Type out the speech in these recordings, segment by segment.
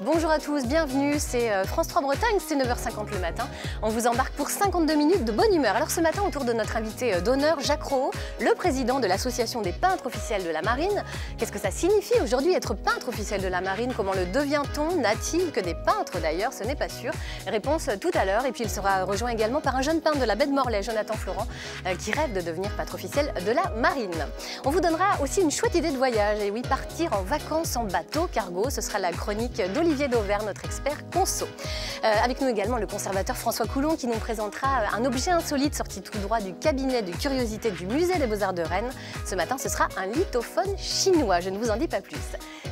Bonjour à tous, bienvenue, c'est France 3 Bretagne, c'est 9h50 le matin. On vous embarque pour 52 minutes de bonne humeur. Alors ce matin, autour de notre invité d'honneur, Jacques Rohaut, le président de l'Association des peintres officiels de la marine. Qu'est-ce que ça signifie aujourd'hui être peintre officiel de la marine? Comment le devient-on? N'a-t-il que des peintres d'ailleurs? Ce n'est pas sûr. Réponse tout à l'heure. Et puis il sera rejoint également par un jeune peintre de la baie de Morlaix, Jonathan Florent, qui rêve de devenir peintre officiel de la marine. On vous donnera aussi une chouette idée de voyage. Et oui, partir en vacances en bateau cargo, ce sera la chronique d'Olivier Dauvert, notre expert conso. Avec nous également le conservateur François Coulon qui nous présentera un objet insolite sorti tout droit du cabinet de curiosité du musée des Beaux-Arts de Rennes. Ce matin, ce sera un lithophone chinois, je ne vous en dis pas plus.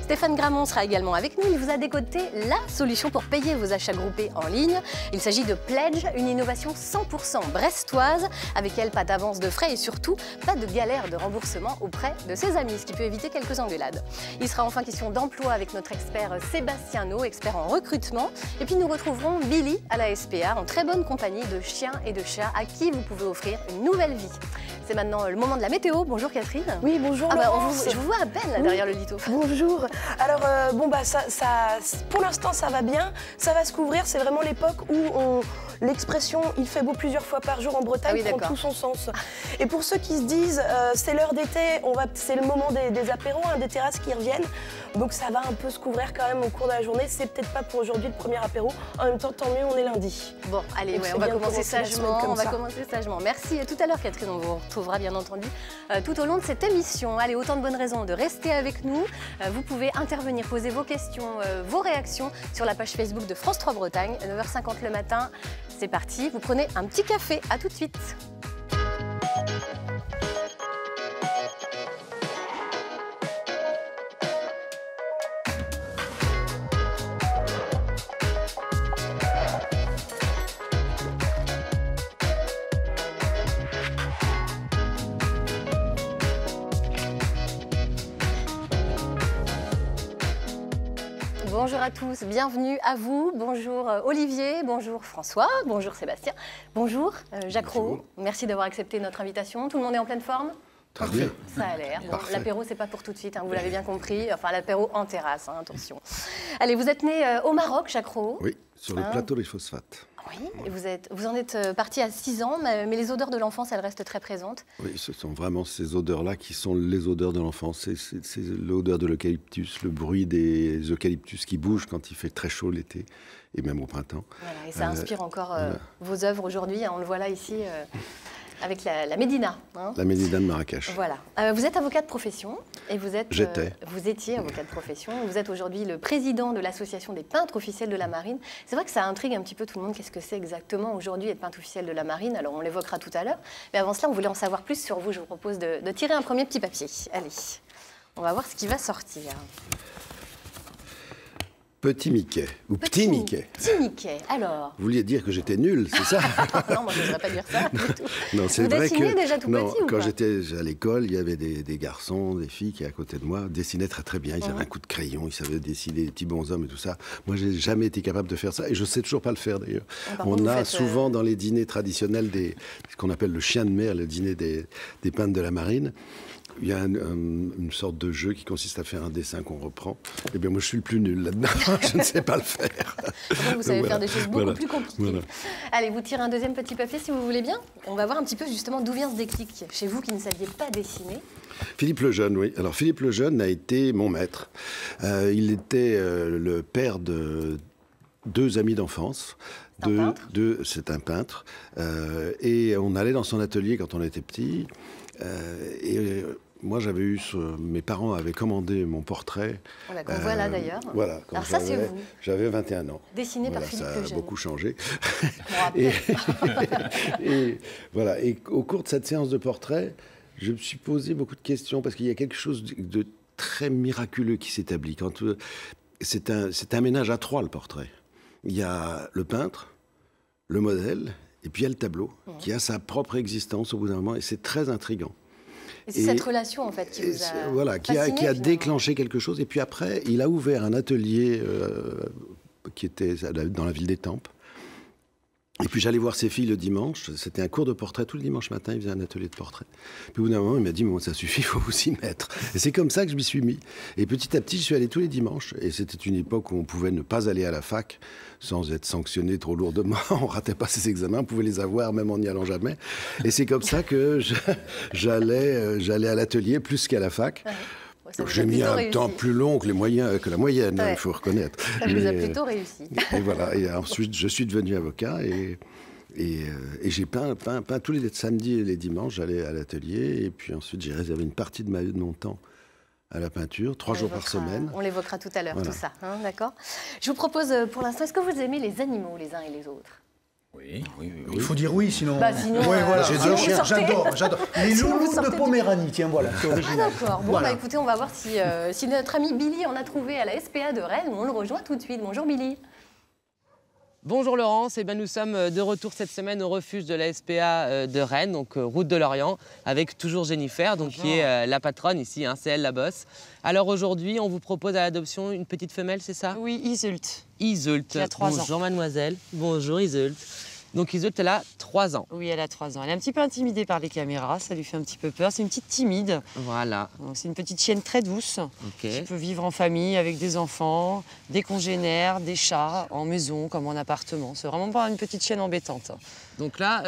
Stéphane Gramont sera également avec nous. Il vous a décoté la solution pour payer vos achats groupés en ligne. Il s'agit de Pledge, une innovation 100% brestoise, avec elle pas d'avance de frais et surtout pas de galère de remboursement auprès de ses amis, ce qui peut éviter quelques engueulades. Il sera enfin question d'emploi avec notre expert Sébastien No, expert en recrutement. Et puis nous retrouverons Billy à la SPA en très bonne compagnie de chiens et de chats à qui vous pouvez offrir une nouvelle vie. C'est maintenant le moment de la météo. Bonjour Catherine. Oui, bonjour Laurence. Je vous vois à peine là, derrière le lithophone. Bonjour. Alors pour l'instant ça va bien, ça va se couvrir. C'est vraiment l'époque où l'expression « il fait beau plusieurs fois par jour en Bretagne » prend tout son sens. Et pour ceux qui se disent c'est l'heure d'été, c'est le moment des apéros, des terrasses qui reviennent. Donc ça va un peu se couvrir quand même au cours de la journée. C'est peut-être pas pour aujourd'hui le premier apéro. En même temps, tant mieux, on est lundi. Bon, allez, on va commencer sagement. Merci. Et tout à l'heure, Catherine, on vous retrouvera bien entendu tout au long de cette émission. Allez, autant de bonnes raisons de rester avec nous. Vous pouvez intervenir, poser vos questions, vos réactions sur la page Facebook de France 3 Bretagne, 9h50 le matin. C'est parti, vous prenez un petit café. À tout de suite. Bonjour à tous, bienvenue à vous. Bonjour Olivier, bonjour François, bonjour Sébastien, bonjour Jacques Rohaut. Merci d'avoir accepté notre invitation. Tout le monde est en pleine forme? Très bien. Ça a l'air. Bon, l'apéro, c'est pas pour tout de suite, vous l'avez bien compris. Enfin, l'apéro en terrasse, attention. Allez, vous êtes né au Maroc, Jacques Rohaut? Oui, sur le plateau des phosphates. Oui, et vous en êtes parti à 6 ans, mais les odeurs de l'enfance, elles restent très présentes. Oui, ce sont vraiment ces odeurs-là qui sont les odeurs de l'enfance. C'est l'odeur de l'eucalyptus, le bruit des eucalyptus qui bougent quand il fait très chaud l'été, et même au printemps. Voilà, et ça inspire encore vos œuvres aujourd'hui. On le voit là, ici, avec la Médina. La Médina de Marrakech. Voilà. Vous êtes avocat de profession. Et vous étiez avocat de profession. Vous êtes aujourd'hui le président de l'Association des peintres officiels de la marine. C'est vrai que ça intrigue un petit peu tout le monde. Qu'est-ce que c'est exactement aujourd'hui être peintre officiel de la marine? Alors on l'évoquera tout à l'heure. Mais avant cela, on voulait en savoir plus sur vous. Je vous propose de tirer un premier petit papier. Allez, on va voir ce qui va sortir. Petit Mickey, ou Petit Mickey. Petit Mickey, alors. Vous vouliez dire que j'étais nul, c'est ça? Non, moi je ne voudrais pas dire ça du tout. Non, c'est vrai dessinez déjà tout petit ou quand pas? j'étais à l'école, il y avait des garçons, des filles qui, à côté de moi, dessinaient très très bien. Ils avaient un coup de crayon, ils savaient dessiner des petits bonshommes et tout ça. Moi, j'ai jamais été capable de faire ça, et je sais toujours pas le faire d'ailleurs. On a souvent dans les dîners traditionnels ce qu'on appelle le chien de mer, le dîner des peintres de la marine. Il y a une sorte de jeu qui consiste à faire un dessin qu'on reprend. Eh bien, moi, je suis le plus nul là-dedans. Je ne sais pas le faire. Vous savez faire des choses beaucoup plus compliquées. Allez, vous tirez un deuxième petit papier, si vous voulez bien. On va voir un petit peu, justement, d'où vient ce déclic chez vous qui ne saviez pas dessiner. Philippe Lejeune, oui. Alors, Philippe Lejeune a été mon maître. Il était le père de 2 amis d'enfance. C'est un peintre. Et on allait dans son atelier quand on était petit. Moi, j'avais eu mes parents avaient commandé mon portrait. Qu'on voit là d'ailleurs. Voilà. Alors ça, c'est vous. J'avais 21 ans. Dessiné par Philippe Lejeune. Ça a beaucoup changé. et voilà. Et au cours de cette séance de portrait, je me suis posé beaucoup de questions parce qu'il y a quelque chose de très miraculeux qui s'établit. C'est un ménage à 3, le portrait. Il y a le peintre, le modèle, et puis il y a le tableau qui a sa propre existence au bout d'un moment, et c'est très intriguant. Et c'est cette relation, en fait, qui vous a voilà, qui a déclenché quelque chose. Et puis après, il a ouvert un atelier qui était dans la ville d'Étampes. Et puis j'allais voir ses filles le dimanche, c'était un cours de portrait, tout le dimanche matin, il faisait un atelier de portrait. Puis au bout d'un moment, il m'a dit, bon, ça suffit, il faut vous y mettre. Et c'est comme ça que je m'y suis mis. Et petit à petit, je suis allé tous les dimanches. Et c'était une époque où on pouvait ne pas aller à la fac sans être sanctionné trop lourdement. On ratait pas ses examens, on pouvait les avoir même en n'y allant jamais. Et c'est comme ça que j'allais à l'atelier plus qu'à la fac. J'ai mis un temps plus long que la moyenne, il faut reconnaître. Ça vous a plutôt réussi. Et voilà. Et ensuite, je suis devenu avocat et j'ai peint tous les samedis et les dimanches, j'allais à l'atelier. Et puis ensuite, j'ai réservé une partie de mon temps à la peinture, 3 jours par semaine. On l'évoquera tout à l'heure, tout ça. Hein, d'accord. Je vous propose pour l'instant, est-ce que vous aimez les animaux les uns et les autres? Oui. Il faut dire oui, sinon... sinon voilà. J'ai 2 chiens. J'adore. Les loulous de Poméranie, tiens, voilà. D'accord. Bon, voilà. Écoutez, on va voir si notre ami Billy en a trouvé à la SPA de Rennes. On le rejoint tout de suite. Bonjour Billy. Bonjour Laurence, nous sommes de retour cette semaine au refuge de la SPA de Rennes, donc route de Lorient, avec toujours Jennifer, donc, qui est la patronne ici, hein, c'est elle la boss. Alors aujourd'hui, on vous propose à l'adoption une petite femelle, c'est ça? Oui, Iseult. Iseult. Qui a 3 ans. Bonjour mademoiselle. Bonjour Iseult. Donc Iseult, elle a 3 ans. Oui, elle a 3 ans. Elle est un petit peu intimidée par les caméras, ça lui fait un petit peu peur. C'est une petite timide. Voilà. C'est une petite chienne très douce, qui peut vivre en famille avec des enfants, des congénères, des chats, en maison comme en appartement. C'est vraiment pas une petite chienne embêtante. Donc là,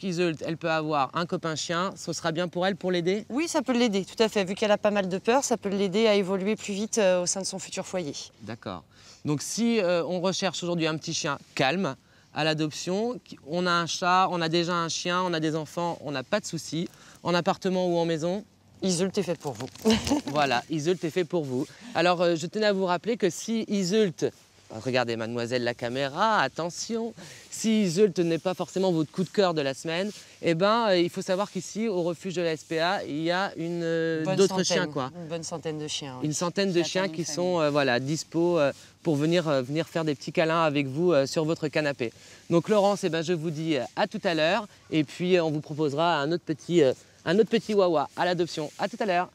Iseult, elle peut avoir un copain chien. Ce sera bien pour elle, pour l'aider? Oui, ça peut l'aider, tout à fait. Vu qu'elle a pas mal de peur, ça peut l'aider à évoluer plus vite au sein de son futur foyer. D'accord. Donc si on recherche aujourd'hui un petit chien calme, à l'adoption, on a un chat, on a déjà un chien, on a des enfants, on n'a pas de soucis. En appartement ou en maison? Iseult est fait pour vous. Voilà, Iseult est fait pour vous. Alors, je tenais à vous rappeler que si Iseult, regardez mademoiselle la caméra, attention, si Iseult n'est pas forcément votre coup de cœur de la semaine, eh ben, il faut savoir qu'ici, au refuge de la SPA, il y a d'autres chiens, quoi. Une bonne centaine de chiens. Oui. Une centaine de chiens qui sont voilà, dispo pour venir faire des petits câlins avec vous sur votre canapé. Donc Laurence, eh ben, je vous dis à tout à l'heure et puis on vous proposera un autre petit wawa à l'adoption. À tout à l'heure.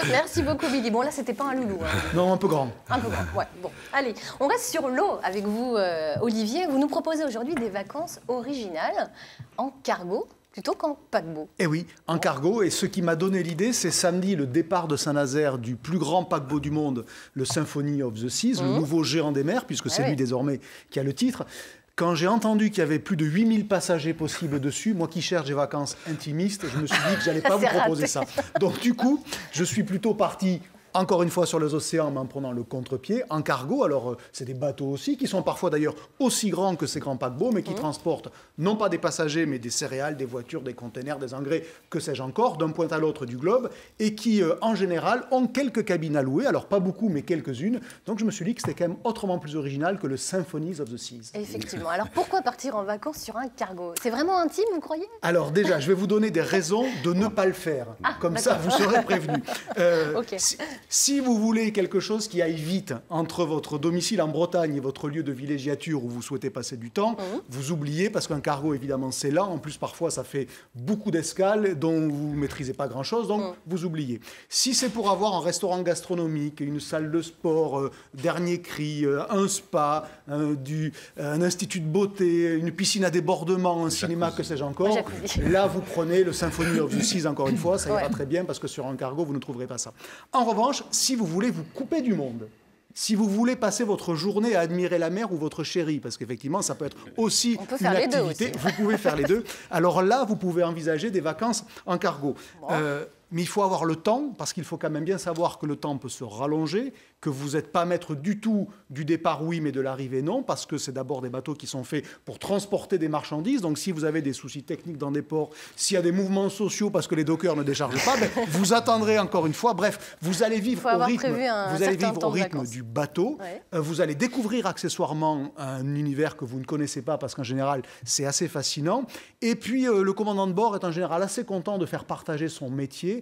Merci beaucoup Billy. Bon là c'était pas un loulou. Hein. Non, un peu grand. Un peu grand, ouais. Bon, allez, on reste sur l'eau avec vous Olivier. Vous nous proposez aujourd'hui des vacances originales en cargo plutôt qu'en paquebot. Eh oui, en cargo. Et ce qui m'a donné l'idée, c'est samedi le départ de Saint-Nazaire du plus grand paquebot du monde, le Symphony of the Seas, le nouveau géant des mers, puisque c'est lui désormais qui a le titre. Quand j'ai entendu qu'il y avait plus de 8000 passagers possibles dessus, moi qui cherche des vacances intimistes, je me suis dit que j'allais pas vous proposer ça. Donc du coup, je suis plutôt parti encore une fois sur les océans, en prenant le contre-pied, en cargo. Alors, c'est des bateaux aussi, qui sont parfois d'ailleurs aussi grands que ces grands paquebots, mais qui transportent non pas des passagers, mais des céréales, des voitures, des containers, des engrais, que sais-je encore, d'un point à l'autre du globe, et qui, en général, ont quelques cabines à louer. Alors, pas beaucoup, mais quelques-unes. Donc, je me suis dit que c'était quand même autrement plus original que le Symphonies of the Seas. Effectivement. Alors, pourquoi partir en vacances sur un cargo? C'est vraiment intime, vous croyez? Alors, déjà, je vais vous donner des raisons de ne pas le faire. Comme ça, vous serez prévenus. Ok. Si vous voulez quelque chose qui aille vite entre votre domicile en Bretagne et votre lieu de villégiature où vous souhaitez passer du temps, vous oubliez, parce qu'un cargo, évidemment, c'est lent. En plus, parfois, ça fait beaucoup d'escales dont vous ne maîtrisez pas grand-chose, donc vous oubliez. Si c'est pour avoir un restaurant gastronomique, une salle de sport, dernier cri, un spa, un institut de beauté, une piscine à débordement, un cinéma, que sais-je encore, là, vous prenez le Symphony of the Seas, encore une fois, ça ira très bien, parce que sur un cargo, vous ne trouverez pas ça. En revanche, si vous voulez vous couper du monde, si vous voulez passer votre journée à admirer la mer ou votre chérie, parce qu'effectivement, ça peut être aussi une activité, vous pouvez faire les deux. Alors là, vous pouvez envisager des vacances en cargo. Mais il faut avoir le temps, parce qu'il faut quand même bien savoir que le temps peut se rallonger, que vous n'êtes pas maître du tout du départ, oui, mais de l'arrivée, non, parce que c'est d'abord des bateaux qui sont faits pour transporter des marchandises. Donc, si vous avez des soucis techniques dans des ports, s'il y a des mouvements sociaux parce que les dockers ne déchargent pas, ben, vous attendrez encore une fois. Bref, vous allez vivre au rythme du bateau. Vous allez découvrir accessoirement un univers que vous ne connaissez pas, parce qu'en général, c'est assez fascinant. Et puis, le commandant de bord est en général assez content de faire partager son métier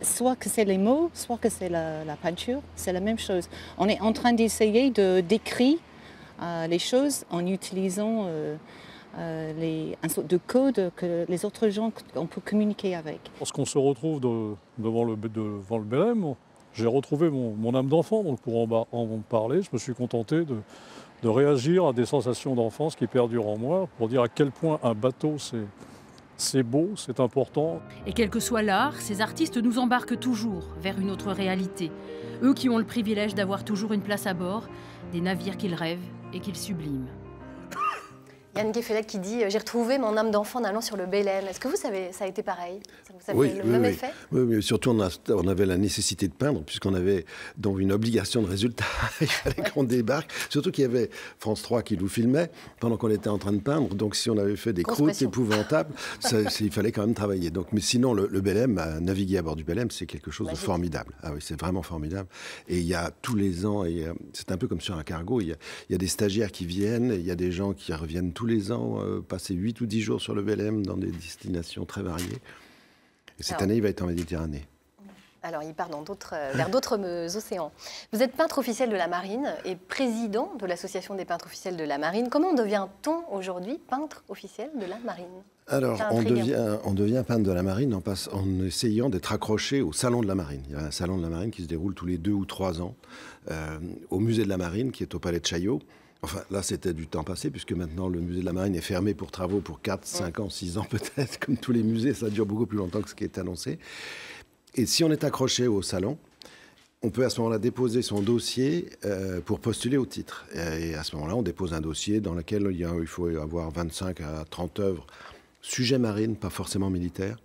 Soit que c'est les mots, soit que c'est la peinture, c'est la même chose. On est en train d'essayer de décrire les choses en utilisant un sorte de code que les autres gens, on peut communiquer avec. Lorsqu'on se retrouve devant le Belém, j'ai retrouvé mon âme d'enfant, donc pour en parler, je me suis contenté de réagir à des sensations d'enfance qui perdurent en moi, pour dire à quel point un bateau, c'est beau, c'est important. Et quel que soit l'art, ces artistes nous embarquent toujours vers une autre réalité. Eux qui ont le privilège d'avoir toujours une place à bord, des navires qu'ils rêvent et qu'ils subliment. Yann Guéfélec qui dit « J'ai retrouvé mon âme d'enfant en allant sur le Belém ». Est-ce que vous savez, ça a été pareil? Ça vous a fait le même effet? Oui, mais surtout on avait la nécessité de peindre, puisqu'on avait donc une obligation de résultat. Il fallait qu'on débarque. Surtout qu'il y avait France 3 qui nous filmait pendant qu'on était en train de peindre. Donc si on avait fait des croûtes épouvantables, il fallait quand même travailler. Donc, mais sinon, le Belém, naviguer à bord du Belém, c'est quelque chose de formidable. Ah oui, c'est vraiment formidable. Et il y a tous les ans, c'est un peu comme sur un cargo, il y a des stagiaires qui viennent, il y a des gens qui reviennent tous les ans, passer 8 ou 10 jours sur le Belém dans des destinations très variées. Et cette année, il va être en Méditerranée. Alors, il part vers d'autres océans. Vous êtes peintre officiel de la Marine et président de l'Association des peintres officiels de la Marine. Comment devient-on aujourd'hui peintre officiel de la Marine? Alors, on devient peintre de la Marine en essayant d'être accroché au Salon de la Marine. Il y a un Salon de la Marine qui se déroule tous les 2 ou 3 ans au Musée de la Marine, qui est au Palais de Chaillot. Enfin, là, c'était du temps passé, puisque maintenant, le musée de la Marine est fermé pour travaux pour 4, 5 ans, 6 ans peut-être. Comme tous les musées, ça dure beaucoup plus longtemps que ce qui est annoncé. Et si on est accroché au salon, on peut à ce moment-là déposer son dossier pour postuler au titre. Et à ce moment-là, on dépose un dossier dans lequel il faut avoir 25 à 30 œuvres, sujet marine, pas forcément militaire.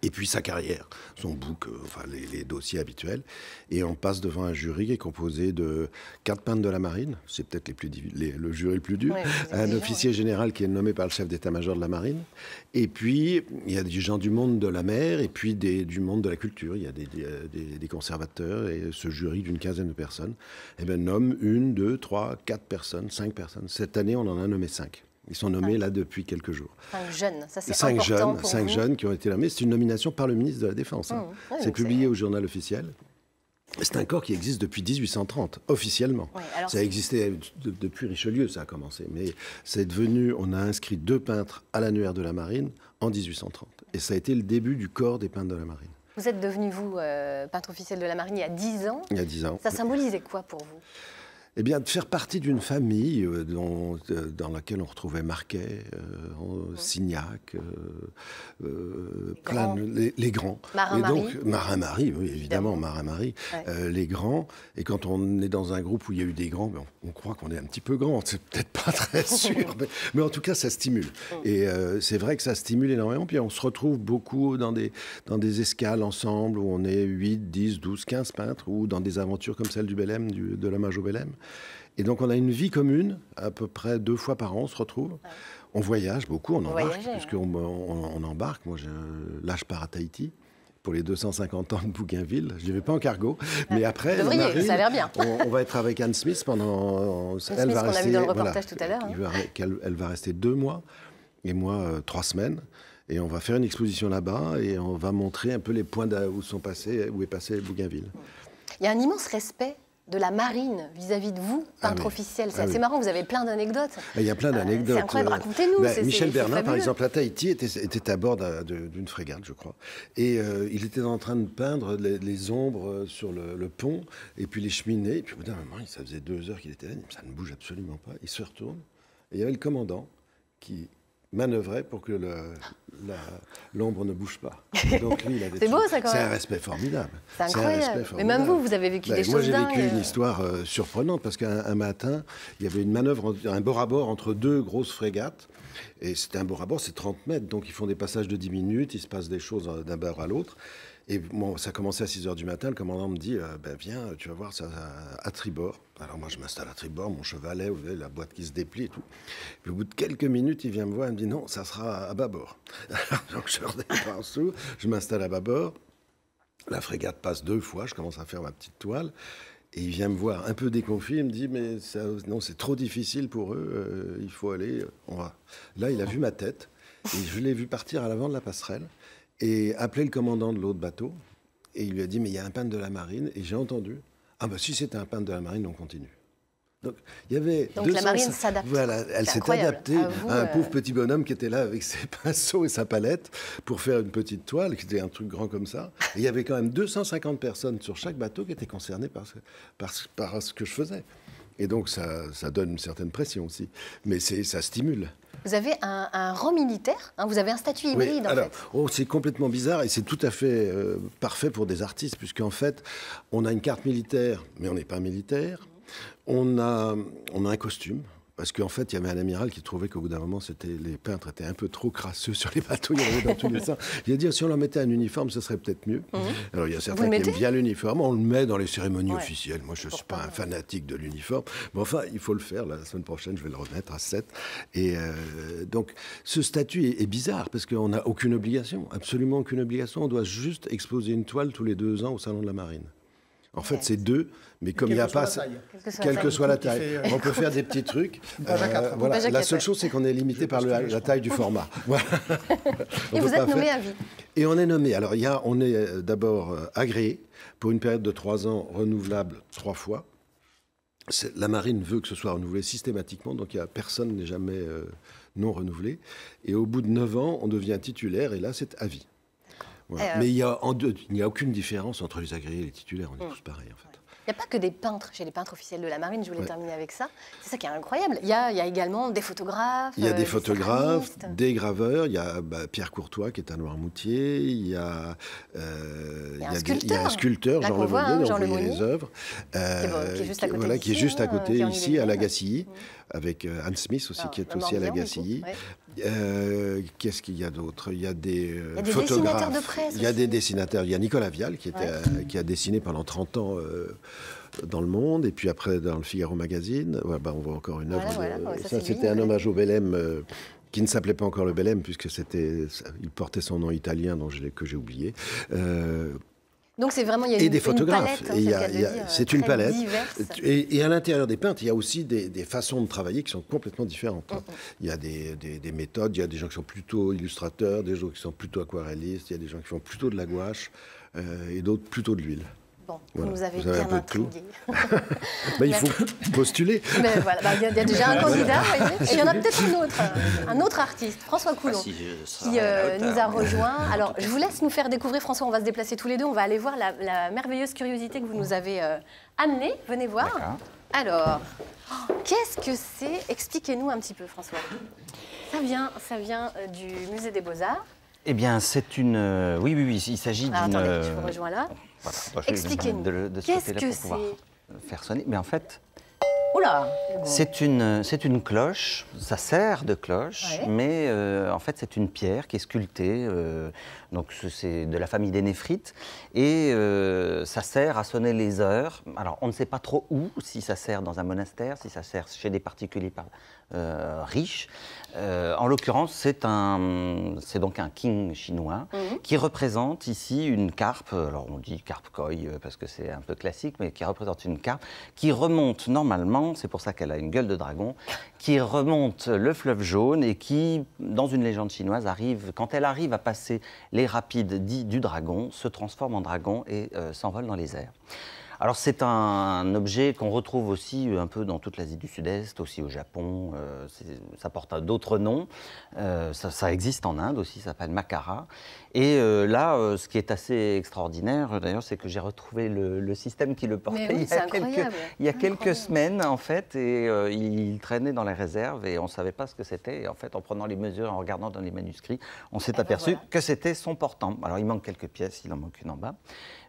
Et puis sa carrière, son book, enfin les dossiers habituels. Et on passe devant un jury qui est composé de 4 peintres de la Marine, c'est peut-être le jury le plus dur, un officier général qui est nommé par le chef d'état-major de la Marine. Et puis, il y a des gens du monde de la mer et puis du monde de la culture. Il y a des conservateurs et ce jury d'une 15aine de personnes nomme 1, 2, 3, 4 personnes, 5 personnes. Cette année, on en a nommé 5. Ils sont nommés là depuis quelques jours. 5 jeunes, ça c'est important pour vous. 5 jeunes qui ont été nommés. C'est une nomination par le ministre de la Défense. C'est publié au journal officiel. C'est un corps qui existe depuis 1830, officiellement. Ça a existé depuis Richelieu, ça a commencé. Mais c'est devenu, on a inscrit 2 peintres à l'annuaire de la Marine en 1830. Et ça a été le début du corps des peintres de la Marine. Vous êtes devenu, vous, peintre officiel de la Marine il y a 10 ans. Il y a 10 ans. Ça symbolisait quoi pour vous? Eh bien, de faire partie d'une famille dans laquelle on retrouvait Marquet, Signac, les grands. Marin-Marie, oui, évidemment, Marin-Marie, les grands. Et quand on est dans un groupe où il y a eu des grands, on croit qu'on est un petit peu grand. C'est peut-être pas très sûr, mais en tout cas, ça stimule. Et c'est vrai que ça stimule énormément. Puis on se retrouve beaucoup dans des escales ensemble où on est 8, 10, 12, 15 peintres, ou dans des aventures comme celle du Belém, de l'hommage au Belém. Et donc, on a une vie commune, à peu près 2 fois par an, on se retrouve. On voyage beaucoup, on embarque, puisqu'on embarque. Moi, là, je pars à Tahiti pour les 250 ans de Bougainville. Je n'y vais pas en cargo, mais après, ça a l'air bien. On va être avec Anne Smith pendant... Anne Smith, qu'on a vu dans le reportage tout à l'heure. Elle va rester 2 mois, et moi, 3 semaines. Et on va faire une exposition là-bas, et on va montrer un peu les points où est passé Bougainville. Il y a un immense respect de la Marine vis-à-vis de vous, peintre officiel. C'est assez marrant, vous avez plein d'anecdotes. Il y a plein d'anecdotes. C'est incroyable, racontez-nous. Michel Bernard, par exemple, à Tahiti, était à bord d'une frégate, je crois. Et il était en train de peindre les ombres sur le pont, et puis les cheminées. Et puis au bout d'un moment, ça faisait 2 heures qu'il était là, ça ne bouge absolument pas. Il se retourne, et il y avait le commandant qui manœuvrait pour que l'ombre ne bouge pas. Donc lui, c'est beau, ça, quand même. C'est un respect formidable. C'est incroyable. Mais même vous avez vécu des choses dingues. Moi, j'ai vécu une histoire surprenante, parce qu'un matin, il y avait une manœuvre, un bord à bord entre 2 grosses frégates. Et c'était un bord à bord, c'est 30 mètres, donc ils font des passages de 10 minutes, il se passe des choses d'un bord à l'autre. Et bon, ça commençait à 6 h du matin, le commandant me dit viens, tu vas voir ça à tribord. Alors moi je m'installe à tribord, mon chevalet, vous voyez, la boîte qui se déplie et tout. Puis au bout de quelques minutes, il vient me voir et me dit non, ça sera à bâbord. Donc je redescends en dessous, je m'installe à bâbord. La frégate passe 2 fois, je commence à faire ma petite toile. Et il vient me voir un peu déconfit, il me dit mais non, c'est trop difficile pour eux, il faut aller, on va. Là, il a vu ma tête et je l'ai vu partir à l'avant de la passerelle et appeler le commandant de l'autre bateau Et il lui a dit, mais il y a un peintre de la marine. Et j'ai entendu, ah ben si c'était un peintre de la marine, on continue. Donc, il y avait la marine s'adapte. Voilà, elle s'est adaptée à un pauvre petit bonhomme qui était là avec ses pinceaux et sa palette pour faire une petite toile, qui était un truc grand comme ça. Et il y avait quand même 250 personnes sur chaque bateau qui étaient concernées par ce que je faisais. Et donc, ça donne une certaine pression aussi. Mais ça stimule. Vous avez un rang militaire, hein, vous avez un statut hybride, en fait. C'est complètement bizarre et c'est tout à fait parfait pour des artistes, puisqu'en fait, on a une carte militaire, mais on n'est pas militaire. On a un costume, parce qu'en fait, il y avait un amiral qui trouvait qu'au bout d'un moment, les peintres étaient un peu trop crasseux sur les bateaux, il y en avait dans tous les sens. Il a dit, si on leur mettait un uniforme, ce serait peut-être mieux. Alors, il y a certains qui aiment bien l'uniforme, on le met dans les cérémonies officielles. Moi, je ne suis pas un fanatique de l'uniforme, mais enfin, il faut le faire. La semaine prochaine, je vais le remettre à 7. Et donc, ce statut est bizarre, parce qu'on n'a aucune obligation, absolument aucune obligation. On doit juste exposer une toile tous les 2 ans au Salon de la Marine. En fait, c'est 2, mais comme il n'y a pas... Quelle que soit la taille. On peut faire des petits trucs. Voilà. La seule chose, c'est qu'on est limité par la taille du format. Voilà. Et vous êtes nommé à vie. Et on est nommé. Alors, on est d'abord agréé pour une période de 3 ans, renouvelable 3 fois. La marine veut que ce soit renouvelé systématiquement, donc personne n'est jamais non renouvelé. Et au bout de 9 ans, on devient titulaire, et là, c'est à vie. Voilà. Mais il n'y a aucune différence entre les agréés et les titulaires, on est tous pareils en fait. Il n'y a pas que des peintres chez les peintres officiels de la marine, je voulais terminer avec ça. C'est ça qui est incroyable. Il y a également des photographes. Il y a des photographes, des graveurs, il y a Pierre Courtois qui est à Noirmoutier, il y a un sculpteur, Jean Lemonnier, dont vous voyez les œuvres, qui est juste à côté ici, à la Gacilly, avec Anne Smith aussi, qui est aussi à la Gacilly. Qu'est-ce qu'il y a d'autre? Il y a des photographes, de presse il y a des dessinateurs. Il y a Nicolas Vial qui a dessiné pendant 30 ans dans Le Monde, et puis après dans le Figaro Magazine. On voit encore une œuvre. Ça c'était un hommage au Belém. Qui ne s'appelait pas encore le Belém, puisque il portait son nom italien que j'ai oublié. Donc c'est vraiment, il y a une palette, c'est une palette. Et à l'intérieur des peintres, il y a aussi des façons de travailler qui sont complètement différentes. Il y a des méthodes, il y a des gens qui sont plutôt illustrateurs, des gens qui sont plutôt aquarellistes, il y a des gens qui font plutôt de la gouache et d'autres plutôt de l'huile. Bon, vous nous avez bien intrigués. Il faut postuler. Mais voilà, il y a déjà un candidat, et il y en a peut-être un autre artiste, François Coulon, qui nous a rejoint. Alors, je vous laisse nous faire découvrir, François, on va se déplacer tous les deux, on va aller voir la merveilleuse curiosité que vous nous avez amenée. Venez voir. Alors, qu'est-ce que c'est? Expliquez-nous un petit peu, François. Ça vient du Musée des Beaux-Arts. Eh bien, c'est une... Oui, il s'agit d'une... Attendez, je vous rejoins là. Voilà. Expliquez-nous, qu'est-ce que c'est? Faire sonner. Mais en fait, oula, c'est une cloche, ça sert de cloche, mais en fait c'est une pierre qui est sculptée, donc c'est de la famille des néphrites, et ça sert à sonner les heures. Alors on ne sait pas trop où, si ça sert dans un monastère, si ça sert chez des particuliers riches. En l'occurrence, c'est donc un king chinois qui représente ici une carpe, alors on dit carpe koi parce que c'est un peu classique, mais qui représente une carpe qui remonte normalement, c'est pour ça qu'elle a une gueule de dragon, qui remonte le fleuve Jaune et qui, dans une légende chinoise, quand elle arrive à passer les rapides dits du dragon, se transforme en dragon et s'envole dans les airs. Alors c'est un objet qu'on retrouve aussi un peu dans toute l'Asie du Sud-Est, aussi au Japon, ça porte d'autres noms, ça existe en Inde aussi, ça s'appelle Makara. Et là, ce qui est assez extraordinaire d'ailleurs, c'est que j'ai retrouvé le système qui le portait il y a quelques semaines en fait, et il traînait dans les réserves et on ne savait pas ce que c'était. Et en fait, en prenant les mesures, en regardant dans les manuscrits, on s'est aperçu que c'était son portant. Alors il manque quelques pièces, il en manque une en bas.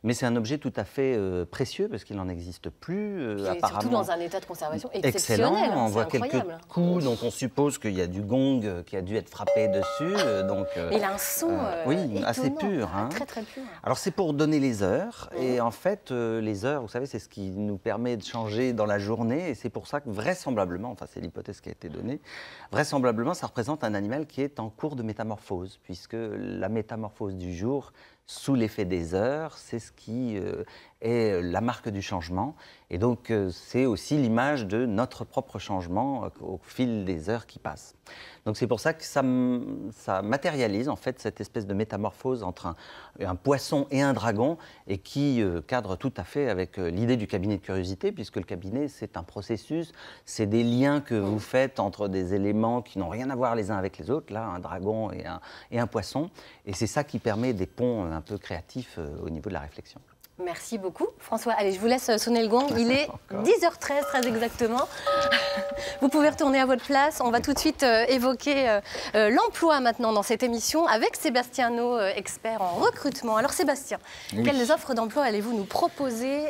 Mais c'est un objet tout à fait précieux parce qu'il n'en existe plus. Apparemment, surtout dans un état de conservation exceptionnel. Excellent. On voit quelques coups, donc on suppose qu'il y a du gong qui a dû être frappé dessus. Donc, il a un son étonnant, assez pur. Hein. Très très pur. Alors c'est pour donner les heures. Et en fait, les heures, vous savez, c'est ce qui nous permet de changer dans la journée. Et c'est pour ça que vraisemblablement, enfin c'est l'hypothèse qui a été donnée, vraisemblablement ça représente un animal qui est en cours de métamorphose, puisque la métamorphose du jour, sous l'effet des heures, c'est ce qui est la marque du changement. Et donc, c'est aussi l'image de notre propre changement au fil des heures qui passent. Donc, c'est pour ça que ça matérialise, en fait, cette espèce de métamorphose entre un poisson et un dragon, et qui cadre tout à fait avec l'idée du cabinet de curiosité, puisque le cabinet, c'est un processus, c'est des liens que vous faites entre des éléments qui n'ont rien à voir les uns avec les autres, là, un dragon et un poisson. Et c'est ça qui permet des ponts un peu créatifs au niveau de la réflexion. Merci beaucoup, François. Allez, je vous laisse sonner le gong. Il est 10h13, très exactement. Vous pouvez retourner à votre place. On va tout de suite évoquer l'emploi maintenant dans cette émission avec Sébastien Naud, expert en recrutement. Alors Sébastien, quelles offres d'emploi allez-vous nous proposer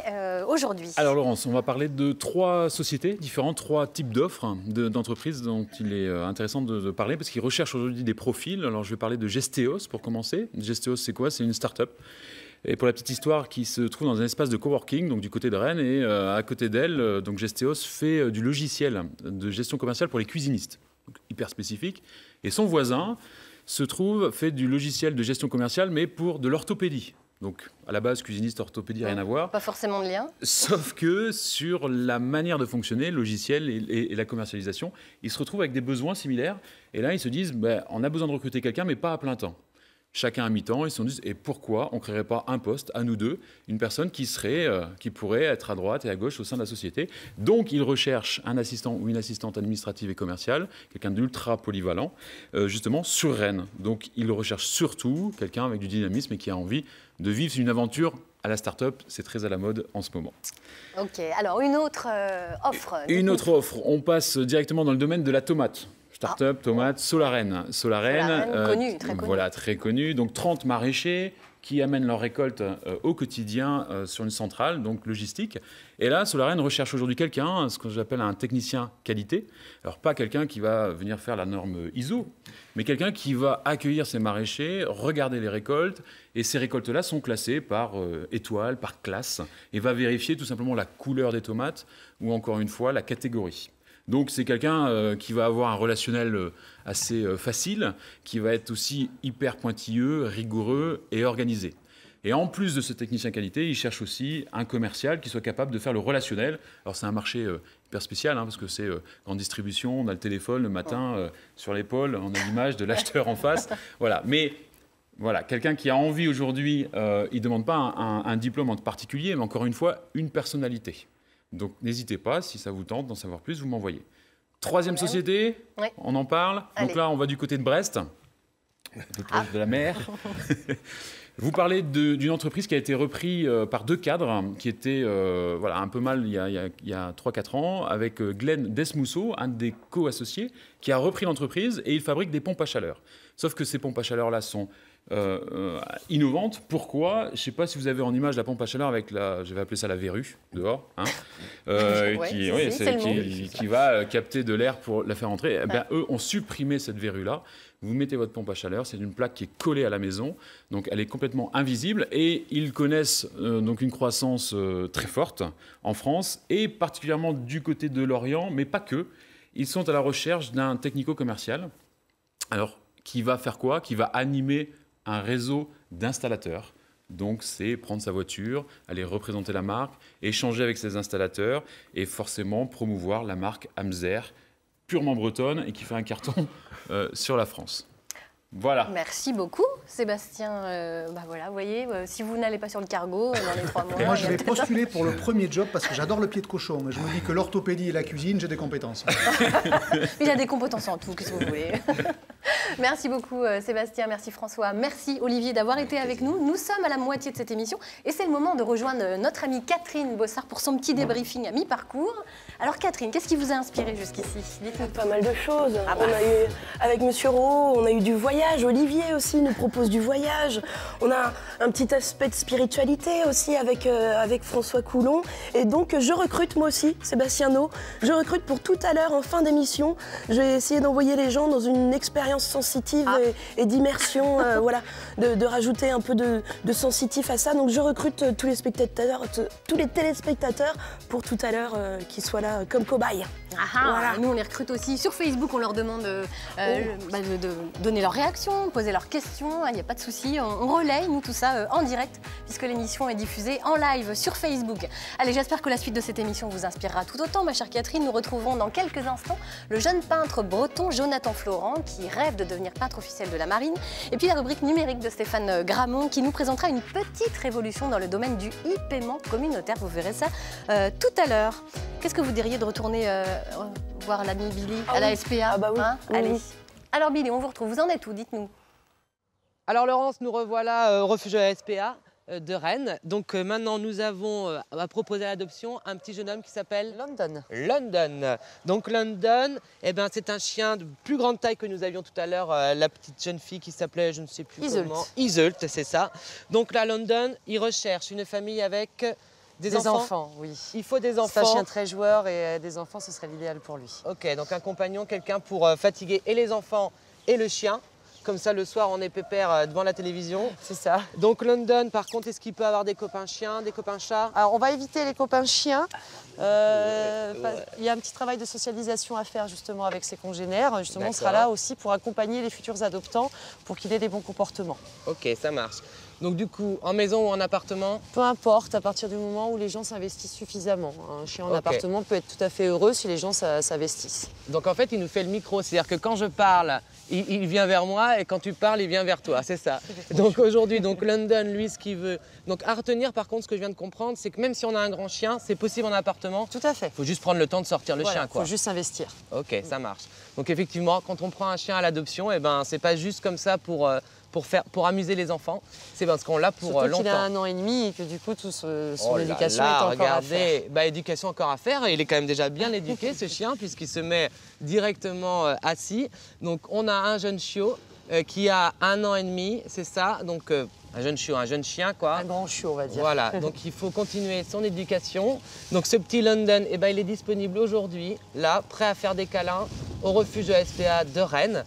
aujourd'hui? Alors Laurence, on va parler de 3 sociétés différentes, 3 types d'offres d'entreprises dont il est intéressant de parler parce qu'ils recherchent aujourd'hui des profils. Alors je vais parler de Gestéos pour commencer. Gestéos, c'est quoi? C'est une start-up. Et pour la petite histoire, qui se trouve dans un espace de coworking, donc du côté de Rennes, et à côté d'elle, donc Gestéos fait du logiciel de gestion commerciale pour les cuisinistes, donc hyper spécifique. Et son voisin fait du logiciel de gestion commerciale, mais pour de l'orthopédie. Donc à la base, cuisiniste, orthopédie, rien à voir. Pas forcément de lien. Sauf que sur la manière de fonctionner, le logiciel et la commercialisation, ils se retrouvent avec des besoins similaires. Et là, ils se disent, on a besoin de recruter quelqu'un, mais pas à plein temps. Chacun à mi-temps, ils se sont dit, et pourquoi on ne créerait pas un poste, à nous deux, une personne qui pourrait être à droite et à gauche au sein de la société. Donc, ils recherchent un assistant ou une assistante administrative et commerciale, quelqu'un d'ultra polyvalent, justement sur Rennes. Donc, ils recherchent surtout quelqu'un avec du dynamisme et qui a envie de vivre une aventure à la start-up. C'est très à la mode en ce moment. Ok, alors une autre offre. Une autre offre, on passe directement dans le domaine de la tomate. Start-up, tomate, Solarène. Connu, très connu. Voilà, très connu. Donc 30 maraîchers qui amènent leur récolte au quotidien sur une centrale, donc logistique. Et là, Solarène recherche aujourd'hui quelqu'un, ce que j'appelle un technicien qualité. Alors pas quelqu'un qui va venir faire la norme ISO, mais quelqu'un qui va accueillir ces maraîchers, regarder les récoltes. Et ces récoltes-là sont classées par étoile, par classe, et va vérifier tout simplement la couleur des tomates ou encore une fois la catégorie. Donc c'est quelqu'un qui va avoir un relationnel assez facile, qui va être aussi hyper pointilleux, rigoureux et organisé. Et en plus de ce technicien qualité, il cherche aussi un commercial qui soit capable de faire le relationnel. Alors c'est un marché hyper spécial, parce que c'est en distribution, on a le téléphone le matin sur l'épaule, on a l'image de l'acheteur en face. Voilà. Mais voilà, quelqu'un qui a envie aujourd'hui, il ne demande pas un diplôme en particulier, mais encore une fois, une personnalité. Donc n'hésitez pas, si ça vous tente d'en savoir plus, vous m'envoyez. Troisième société, on en parle. Allez. Donc là, on va du côté de Brest, un peu proche de la mer. Vous parlez d'une entreprise qui a été reprise par 2 cadres qui étaient un peu mal il y a 3-4 ans, avec Glenn Desmousseau, un des co-associés, qui a repris l'entreprise et il fabrique des pompes à chaleur. Sauf que ces pompes à chaleur-là sont innovantes. Pourquoi? Je ne sais pas si vous avez en image la pompe à chaleur avec je vais appeler ça la verrue, dehors, qui va capter de l'air pour la faire entrer. Eh bien, eux ont supprimé cette verrue-là. Vous mettez votre pompe à chaleur, c'est une plaque qui est collée à la maison, donc elle est complètement invisible et ils connaissent donc une croissance très forte en France et particulièrement du côté de l'Orient, mais pas que. Ils sont à la recherche d'un technico-commercial. Alors, qui va faire quoi? Qui va animer un réseau d'installateurs. Donc, c'est prendre sa voiture, aller représenter la marque, échanger avec ses installateurs et forcément promouvoir la marque Amzer, purement bretonne et qui fait un carton sur la France. Voilà. Merci beaucoup, Sébastien. Voilà, vous voyez, si vous n'allez pas sur le cargo dans les 3 mois... Moi, je vais postuler pour le premier job parce que j'adore le pied de cochon. Mais je me dis que l'orthopédie et la cuisine, j'ai des compétences. Il a des compétences en tout, qu'est-ce que vous voulez. Merci beaucoup, Sébastien. Merci, François. Merci, Olivier, d'avoir été avec nous. Nous sommes à la moitié de cette émission et c'est le moment de rejoindre notre amie Catherine Bossard pour son petit débriefing à mi-parcours. Alors, Catherine, qu'est-ce qui vous a inspiré jusqu'ici? Pas mal de choses. On a eu, avec Monsieur Rowe, on a eu du voyage. Olivier aussi nous propose du voyage. On a un petit aspect de spiritualité aussi avec François Coulon. Et donc, je recrute moi aussi, Sébastien Naud. Je recrute pour tout à l'heure, en fin d'émission. Je vais essayer d'envoyer les gens dans une expérience sensitive et d'immersion, voilà, de rajouter un peu de sensitif à ça. Donc je recrute tous les téléspectateurs pour tout à l'heure qu'ils soient là comme cobayes. Voilà. Nous on les recrute aussi sur Facebook, on leur demande de donner leurs réactions, poser leurs questions, il n'y a pas de souci, on relaye nous tout ça en direct puisque l'émission est diffusée en live sur Facebook. Allez, j'espère que la suite de cette émission vous inspirera tout autant, ma chère Catherine. Nous retrouverons dans quelques instants le jeune peintre breton Jonathan Florent qui rêve de devenir peintre officiel de la marine, et puis la rubrique numérique de Stéphane Gramont qui nous présentera une petite révolution dans le domaine du e-paiement communautaire. Vous verrez ça tout à l'heure. Qu'est-ce que vous diriez de retourner voir l'ami Billy à la SPA? Bah oui. Allez. Alors Billy, on vous retrouve. Vous en êtes où? Dites-nous. Alors Laurence, nous revoilà au refuge de la SPA de Rennes. Donc maintenant, nous avons à proposer à l'adoption un petit jeune homme qui s'appelle London. Donc London, c'est un chien de plus grande taille que nous avions tout à l'heure, la petite jeune fille qui s'appelait, je ne sais plus comment. Iseult, c'est ça. Donc là, London, il recherche une famille avec des enfants. Oui. Il faut des enfants. C'est un chien très joueur et des enfants, ce serait l'idéal pour lui. Ok, donc un compagnon, quelqu'un pour fatiguer et les enfants et le chien. Comme ça, le soir, on est pépère devant la télévision. C'est ça. Donc London, par contre, est-ce qu'il peut avoir des copains chiens, des copains chats? Alors, on va éviter les copains chiens. Il y a un petit travail de socialisation à faire justement avec ses congénères. Justement, on sera là aussi pour accompagner les futurs adoptants pour qu'il ait des bons comportements. Ok, ça marche. Donc du coup, en maison ou en appartement? Peu importe, à partir du moment où les gens s'investissent suffisamment. Un chien en appartement peut être tout à fait heureux si les gens s'investissent. Donc en fait, il nous fait le micro, c'est-à-dire que quand je parle, il vient vers moi et quand tu parles, il vient vers toi, c'est ça. Donc aujourd'hui, London, lui, ce qu'il veut. Donc à retenir, par contre, ce que je viens de comprendre, c'est que même si on a un grand chien, c'est possible en appartement. Tout à fait. Il faut juste prendre le temps de sortir le chien, quoi. Il faut juste s'investir. Ok, ça marche. Donc effectivement, quand on prend un chien à l'adoption, c'est pas juste comme ça pour amuser les enfants, c'est parce qu'on l'a pour Surtout longtemps. qu'il a 1 an et demi et que du coup, son éducation est encore à faire. Éducation encore à faire. Il est quand même déjà bien éduqué, ce chien, puisqu'il se met directement assis. Donc on a un jeune chiot qui a 1 an et demi, c'est ça. Donc un jeune chiot, un jeune chien, quoi. Un grand chiot, on va dire. Voilà, donc il faut continuer son éducation. Donc ce petit London, il est disponible aujourd'hui, là, prêt à faire des câlins au refuge de SPA de Rennes.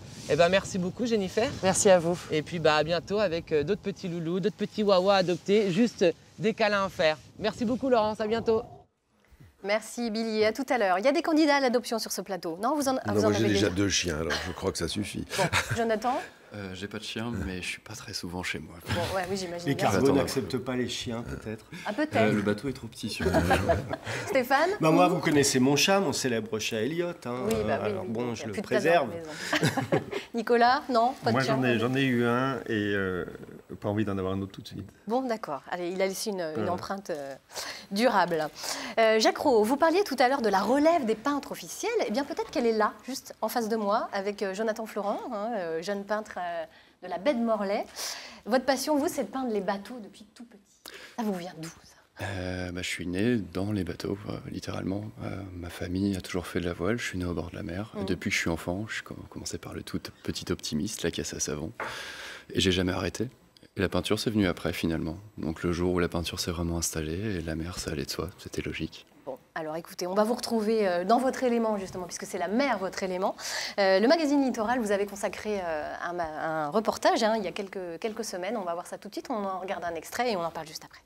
Merci beaucoup, Jennifer. Merci à vous. Et puis à bientôt avec d'autres petits loulous, d'autres petits wawas adoptés, juste des câlins à faire. Merci beaucoup, Laurence, à bientôt. Merci Billy, à tout à l'heure. Il y a des candidats à l'adoption sur ce plateau, non? Vous en moi avez j'ai déjà 2 chiens, alors je crois que ça suffit. Bon, Jonathan? J'ai pas de chien, mais je suis pas très souvent chez moi. Bon, oui, j'imagine. Les cargos n'acceptent pas les chiens, peut-être. Ah, peut-être. Le bateau est trop petit sur Stéphane? Moi, vous connaissez mon chat, mon célèbre chat Elliot. Oui, alors bon, je le préserve. Nicolas, non? Pas de chien? Moi, j'en ai eu un et pas envie d'en avoir un autre tout de suite. Bon, d'accord. Allez, il a laissé une empreinte durable. Jacques Rau, vous parliez tout à l'heure de la relève des peintres officiels. Eh bien, peut-être qu'elle est là, juste en face de moi, avec Jonathan Florent, jeune peintre de la baie de Morlaix. Votre passion, vous, c'est de peindre les bateaux depuis tout petit. Ça vous vient d'où, ça? Je suis né dans les bateaux, littéralement. Ma famille a toujours fait de la voile. Je suis né au bord de la mer. Depuis que je suis enfant, je commençais par le tout petit optimiste, la caisse à savon. Et j'ai jamais arrêté. Et la peinture, c'est venu après, finalement. Donc le jour où la peinture s'est vraiment installée, et la mer, ça allait de soi. C'était logique. Bon, alors écoutez, on va vous retrouver dans votre élément, justement, puisque c'est la mer, votre élément. Le magazine Littoral, vous avez consacré un reportage il y a quelques semaines. On va voir ça tout de suite. On en regarde un extrait et on en parle juste après.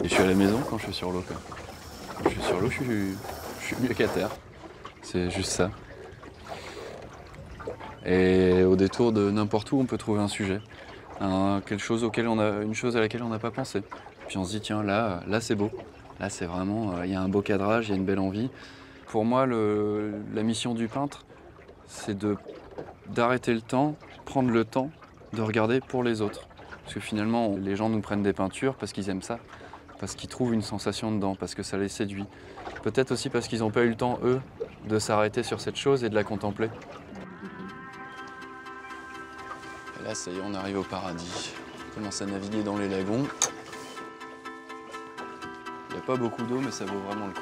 Et je suis à la maison quand je suis sur l'eau. Quand je suis sur l'eau, je suis mieux qu'à terre. C'est juste ça. Et au détour de n'importe où, on peut trouver un sujet. Une chose à laquelle on n'a pas pensé. Puis on se dit, tiens, là c'est beau. Là, c'est vraiment, il y a un beau cadrage, il y a une belle envie. Pour moi, la mission du peintre, c'est d'arrêter le temps, prendre le temps de regarder pour les autres. Parce que finalement, les gens nous prennent des peintures parce qu'ils aiment ça, parce qu'ils trouvent une sensation dedans, parce que ça les séduit. Peut-être aussi parce qu'ils n'ont pas eu le temps, eux, de s'arrêter sur cette chose et de la contempler. Et là, ça y est, on arrive au paradis. On commence à naviguer dans les lagons. Il n'y a pas beaucoup d'eau, mais ça vaut vraiment le coup.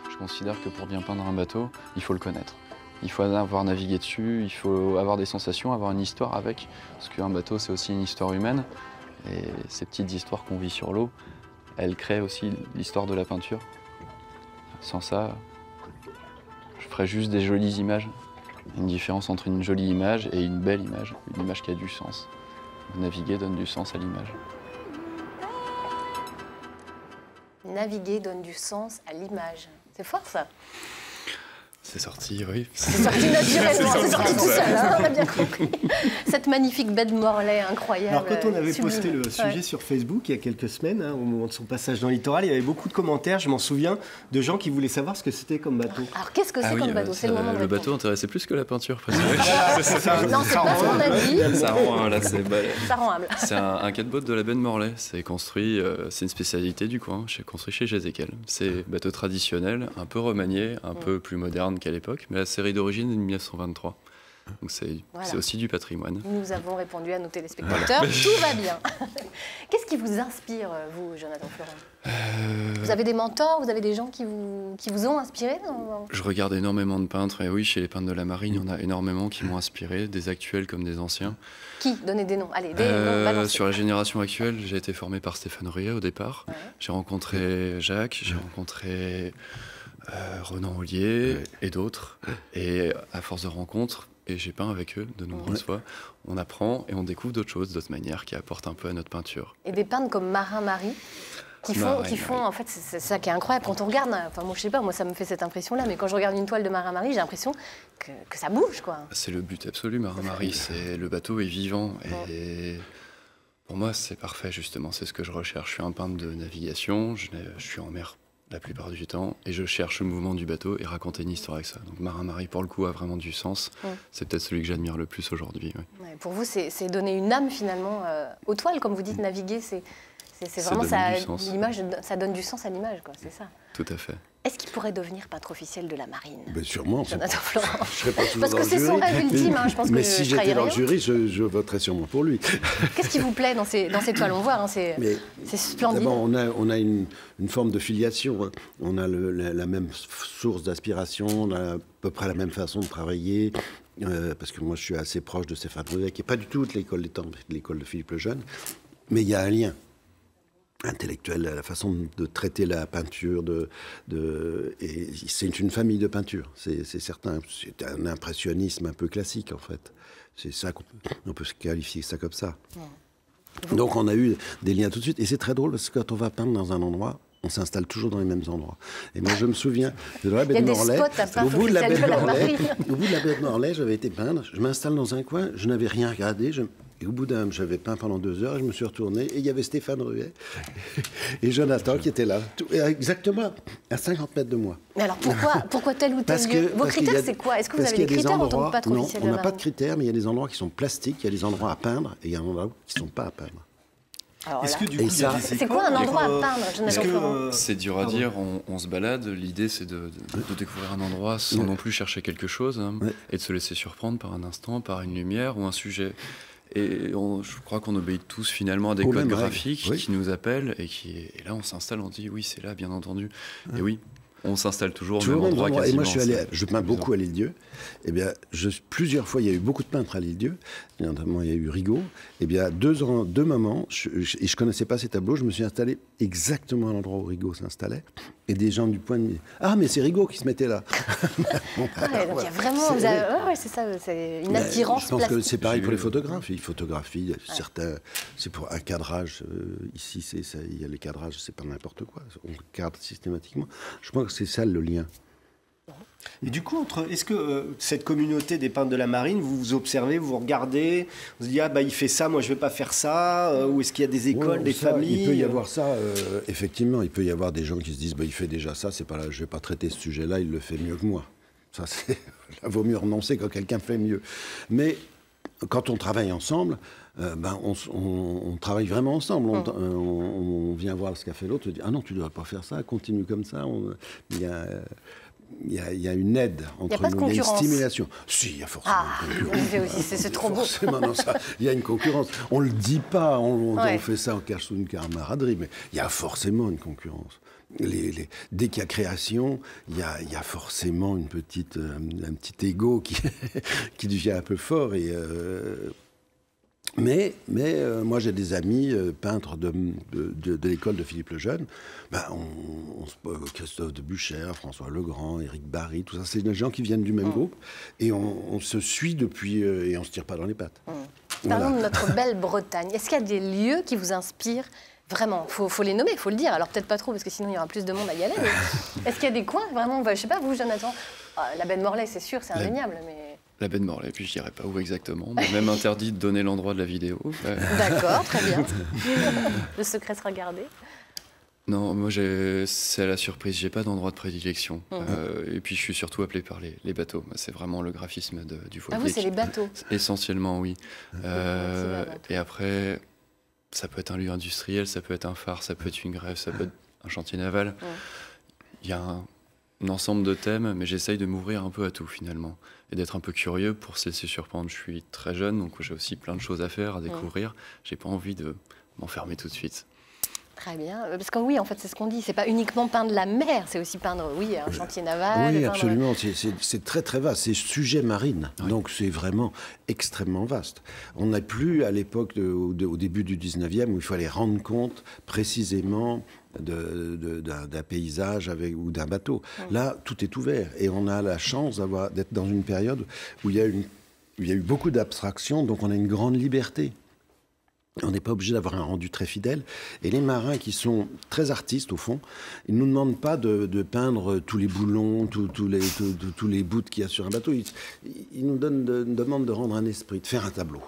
Je considère que pour bien peindre un bateau, il faut le connaître. Il faut avoir navigué dessus, il faut avoir des sensations, avoir une histoire avec. Parce qu'un bateau, c'est aussi une histoire humaine. Et ces petites histoires qu'on vit sur l'eau, elles créent aussi l'histoire de la peinture. Sans ça, je ferais juste des jolies images. Il y a une différence entre une jolie image et une belle image, une image qui a du sens. Naviguer donne du sens à l'image. Naviguer donne du sens à l'image. C'est fort, ça. C'est sorti, oui. C'est sorti naturellement, c'est sorti tout seul, hein, on a bien compris. Cette magnifique baie de Morlaix, incroyable. Alors quand on avait sublime. posté le sujet sur Facebook il y a quelques semaines, hein, au moment de son passage dans le littoral, il y avait beaucoup de commentaires, je m'en souviens, de gens qui voulaient savoir ce que c'était comme bateau. Alors qu'est-ce que c'est comme bateau? C'est le moment de Le répondre. bateau intéressait plus que la peinture. Non, c'est pas ce qu'on a dit. Ça rend, là, Ça rend humble. C'est un catboat de la baie de Morlaix. C'est construit, c'est une spécialité du coin. J'ai construit chez Jézéquel. C'est bateau traditionnel, un peu remanié, un peu plus moderne qu'à l'époque, mais la série d'origine est de 1923. Donc c'est aussi du patrimoine. Nous avons répondu à nos téléspectateurs, tout va bien. Qu'est-ce qui vous inspire, vous, Jonathan Florent? Vous avez des mentors, vous avez des gens qui vous ont inspiré Je regarde énormément de peintres, et oui, chez les peintres de la marine, il y en a énormément qui m'ont inspiré, des actuels comme des anciens. Qui? Donnez des noms. Allez, des noms, balancez. Sur la génération actuelle, j'ai été formé par Stéphane Ruyet au départ. Ouais. J'ai rencontré Jacques, j'ai rencontré Renan Ollier et d'autres. Et à force de rencontres, et j'ai peint avec eux de nombreuses fois, on apprend et on découvre d'autres choses, d'autres manières qui apportent un peu à notre peinture. Et des peintres comme Marin-Marie qui font, en fait, c'est ça qui est incroyable. Quand on regarde, enfin moi je sais pas, moi ça me fait cette impression-là, mais quand je regarde une toile de Marin-Marie, j'ai l'impression que ça bouge, quoi. C'est le but absolu, Marin-Marie, c'est le bateau est vivant et pour moi c'est parfait justement, c'est ce que je recherche. Je suis un peintre de navigation, je suis en mer la plupart du temps, et je cherche le mouvement du bateau et raconter une histoire avec ça. Donc Marin-Marie, pour le coup, a vraiment du sens. C'est peut-être celui que j'admire le plus aujourd'hui. Oui. Ouais, pour vous, c'est donner une âme, finalement, aux toiles. Comme vous dites, naviguer, c'est vraiment ça, l'image, ça donne du sens à l'image, quoi. C'est ça. Tout à fait. Est-ce qu'il pourrait devenir peintre officiel de la marine? Ben sûrement. Jonathan Florent. Je serais pas toujours parce que c'est son rêve ultime, hein, je pense. Mais si j'étais dans le jury, je voterais sûrement pour lui. Qu'est-ce qui vous plaît dans ces toiles? On voit, hein, c'est splendide. D'abord, on a une forme de filiation. On a la même source d'aspiration, on a à peu près la même façon de travailler. Parce que moi, je suis assez proche de Stéphane Ruyet, qui n'est pas du tout de l'école des temps, de l'école de Philippe Lejeune. Mais il y a un lien intellectuel, la façon de traiter la peinture, et c'est une famille de peinture, c'est certain. C'est un impressionnisme un peu classique, en fait. C'est ça on peut se qualifier ça comme ça. Donc on a eu des liens tout de suite, et c'est très drôle, parce que quand on va peindre dans un endroit, on s'installe toujours dans les mêmes endroits. Et moi, je me souviens de la baie de Morlaix. Au bout de la baie de Morlaix, j'avais été peindre, je m'installe dans un coin, je n'avais rien regardé, et au bout j'avais peint pendant 2 heures, et je me suis retourné, et il y avait Stéphane Ruyet et Jonathan qui étaient là, exactement à 50 mètres de moi. Mais alors pourquoi tel ou tel lieu? Vos critères, c'est quoi? Est-ce que vous avez des critères en tant que peintre officiel? Non, on n'a pas de critères, mais il y a des endroits qui sont plastiques, il y a des endroits à peindre, et il y a des endroits qui ne sont pas à peindre. Est-ce que du coup, c'est quoi un endroit à peindre, Jonathan Florent? C'est dur à dire, on se balade, l'idée c'est de découvrir un endroit sans non plus chercher quelque chose, hein, et de se laisser surprendre par un instant, par une lumière ou un sujet. Et je crois qu'on obéit tous finalement à des codes graphiques qui nous appellent, et là on s'installe, on dit oui c'est là bien entendu, et oui. On s'installe toujours au même endroit quasiment. Et moi, je peins beaucoup à l'Île-Dieu. Eh bien, plusieurs fois, il y a eu beaucoup de peintres à l'Île-Dieu. Notamment, il y a eu Rigaud. Eh bien, 2 moments, et je connaissais pas ces tableaux, je me suis installé exactement à l'endroit où Rigaud s'installait. Et des gens du point de vue, ah, mais c'est Rigaud qui se mettait là. Donc il y a vraiment, c'est ça, c'est une attirance. Je pense que c'est pareil pour les photographes. Ils photographient certains, c'est pour un cadrage. Ici, il y a les cadrages, c'est pas n'importe quoi. On cadre systématiquement. Je pense que c'est ça le lien. Et du coup, est-ce que cette communauté des peintres de la marine, vous observez, vous regardez, vous dites, ah bah il fait ça, moi je vais pas faire ça, ou est-ce qu'il y a des écoles, des familles? Il peut y avoir ça, effectivement, il peut y avoir des gens qui se disent, bah il fait déjà ça, c'est pas là, je vais pas traiter ce sujet-là, il le fait mieux que moi. Ça, là, vaut mieux renoncer quand quelqu'un fait mieux. Mais quand on travaille ensemble, on travaille vraiment ensemble. On vient voir ce qu'a fait l'autre, on dit, ah non, tu ne devrais pas faire ça, continue comme ça. il y a une aide entre nous, il y a une stimulation. Si, il y a forcément une concurrence. C'est trop beau. Forcément, non, il y a une concurrence. On ne le dit pas, on fait ça en cache sous une camaraderie, mais il y a forcément une concurrence. Dès qu'il y a création, il y a forcément un petit ego qui devient un peu fort. Mais moi, j'ai des amis peintres de l'école de Philippe Lejeune. Christophe de Buchères, François Legrand, Éric Barry, tout ça, c'est des gens qui viennent du même groupe. Et on se suit depuis et on ne se tire pas dans les pattes. Parlons de notre belle Bretagne. Est-ce qu'il y a des lieux qui vous inspirent vraiment? Faut les nommer, il faut le dire. Alors peut-être pas trop, parce que sinon il y aura plus de monde à y aller. Est-ce qu'il y a des coins, vraiment, je sais pas, vous, Jonathan, la baie de Morlaix, c'est sûr, c'est indéniable, mais... La baie de Morlaix, puis je dirais pas où exactement, mais même interdit de donner l'endroit de la vidéo. D'accord, très bien. Le secret sera gardé. Non, moi c'est à la surprise, j'ai pas d'endroit de prédilection. Et puis je suis surtout appelé par les bateaux. C'est vraiment le graphisme du voilier. Ah vous, c'est les bateaux? Essentiellement, oui. Et après, ça peut être un lieu industriel, ça peut être un phare, ça peut être une grève, ça peut être un chantier naval. Il y a un ensemble de thèmes, mais j'essaye de m'ouvrir un peu à tout finalement. Et d'être un peu curieux pour se laisser surprendre. Je suis très jeune, donc j'ai aussi plein de choses à faire, à découvrir. J'ai pas envie de m'enfermer tout de suite. Très bien, parce que oui, en fait, c'est ce qu'on dit, c'est pas uniquement peindre la mer, c'est aussi peindre, un chantier naval. Oui, absolument, c'est très très vaste, c'est sujet marine, donc c'est vraiment extrêmement vaste. On n'a plus à l'époque, au début du 19e, où il fallait rendre compte précisément d'un paysage ou d'un bateau. Là, tout est ouvert, et on a la chance d'être dans une période où il y a eu beaucoup d'abstraction, donc on a une grande liberté. On n'est pas obligé d'avoir un rendu très fidèle. Et les marins qui sont très artistes, au fond, ils ne nous demandent pas de peindre tous les boulons, tous les bouts qu'il y a sur un bateau. Ils nous demandent de rendre un esprit, de faire un tableau.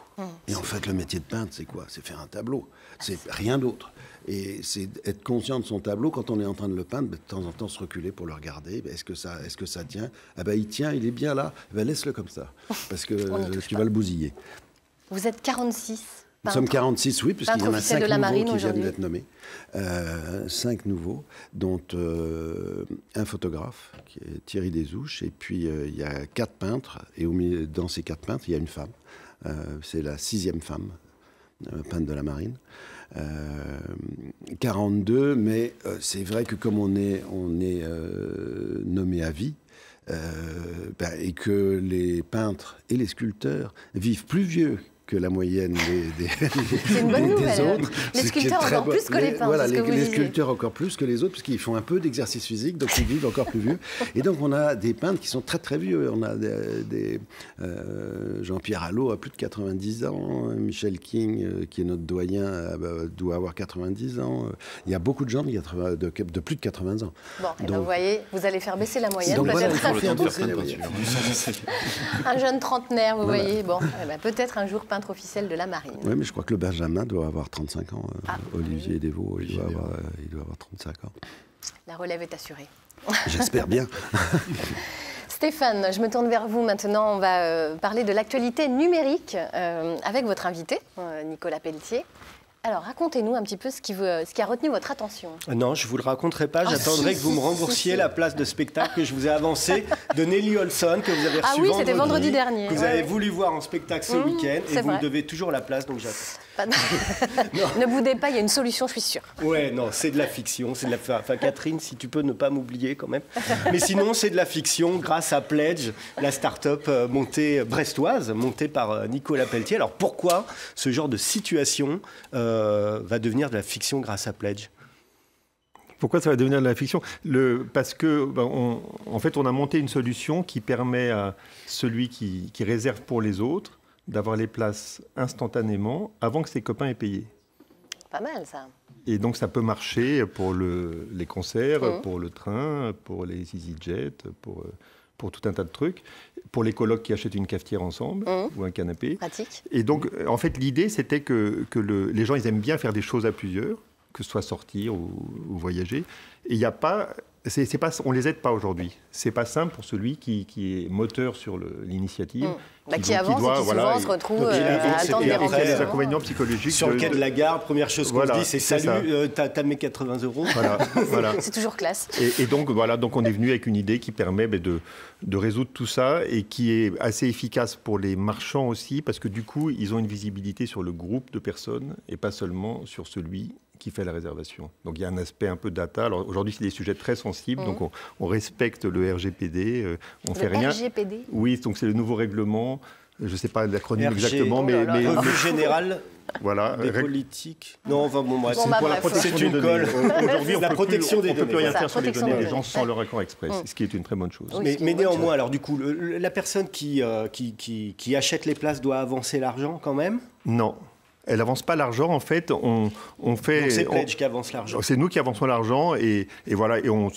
Et en fait, le métier de peintre, c'est quoi? C'est faire un tableau. C'est rien d'autre. Et c'est être conscient de son tableau quand on est en train de le peindre, de temps en temps se reculer pour le regarder. Est-ce que ça tient? Ah ben il tient, il est bien là. Ben, laisse-le comme ça, parce que tu vas le bousiller. Vous êtes 46. Nous sommes 46, oui, puisqu'il y en a 5 nouveaux qui viennent d'être nommés. 5 nouveaux, dont un photographe, qui est Thierry Desouches, et puis il y a 4 peintres, et dans ces 4 peintres, il y a une femme. C'est la 6e femme peintre de la marine. 42, mais c'est vrai que comme on est nommé à vie, et que les peintres et les sculpteurs vivent plus vieux que la moyenne c'est une bonne nouvelle, autres. Les sculpteurs encore plus que les peintres. Voilà, les sculpteurs encore plus que les autres, parce qu'ils font un peu d'exercice physique, donc ils vivent encore plus vieux. Et donc on a des peintres qui sont très très vieux. On a Jean-Pierre Allot a plus de 90 ans, Michel King, qui est notre doyen, doit avoir 90 ans. Il y a beaucoup de gens de plus de 80 ans. Bon, donc, vous voyez, vous allez faire baisser la moyenne. Donc voilà, un jeune trentenaire, vous voyez. Bon, peut-être un jour peintre officiel de la marine. Oui, mais je crois que le Benjamin doit avoir 35 ans. Olivier Desvaux, il doit avoir 35 ans. La relève est assurée. J'espère bien. Stéphane, je me tourne vers vous maintenant. On va parler de l'actualité numérique avec votre invité, Nicolas Pelletier. Alors, racontez-nous un petit peu ce qui a retenu votre attention. Non, je ne vous le raconterai pas. J'attendrai que vous me remboursiez la place de spectacle que je vous ai avancée de Nelly Olson, que vous avez reçue vendredi dernier. Que vous avez voulu voir en spectacle ce week-end. Et vous me devez toujours la place, donc j'attends. Ne boudez pas, il y a une solution, je suis sûre. Ouais, non, c'est de la fiction. Enfin, Catherine, si tu peux ne pas m'oublier quand même. Mais sinon, c'est de la fiction grâce à Pledge, la start-up brestoise, montée par Nicolas Pelletier. Alors, pourquoi ce genre de situation va devenir de la fiction grâce à Pledge? Pourquoi ça va devenir de la fiction? Parce que, en fait, on a monté une solution qui permet à celui qui réserve pour les autres d'avoir les places instantanément avant que ses copains aient payé. Pas mal, ça. Et donc, ça peut marcher pour les concerts, pour le train, pour les EasyJet, pour tout un tas de trucs, pour les colocs qui achètent une cafetière ensemble ou un canapé. Pratique. Et donc, en fait, l'idée, c'était que les gens, ils aiment bien faire des choses à plusieurs, que ce soit sortir ou voyager. Et il n'y a pas on les aide pas aujourd'hui. C'est pas simple pour celui qui est moteur sur l'initiative. Qui avance et qui souvent se retrouve à attendre des remboursements. Il y a des inconvénients psychologiques. Sur le quai de la gare, première chose qu'on se dit, c'est salut, t'as mes 80 €. Voilà. C'est toujours classe. Et donc, donc on est venu avec une idée qui permet de résoudre tout ça et qui est assez efficace pour les marchands aussi, parce que du coup, ils ont une visibilité sur le groupe de personnes et pas seulement sur celui qui fait la réservation. Donc il y a un aspect un peu data. Alors aujourd'hui, c'est des sujets très sensibles, donc on respecte le RGPD. Fait rien. RGPD. Oui, donc c'est le nouveau règlement. Je ne sais pas l'acronyme exactement, mais revue générale. Voilà. Des politiques. Non, enfin bon, bref. C'est pour la protection des données. Aujourd'hui, la protection des données. On ne peut plus rien faire sur les données des gens sans leur accord express, ce qui est une très bonne chose. Mais néanmoins, alors du coup, la personne qui achète les places doit avancer l'argent quand même ? Non. Elle n'avance pas l'argent, en fait, on fait... Donc c'est Pledge qui avance l'argent. C'est nous qui avançons l'argent et voilà, et on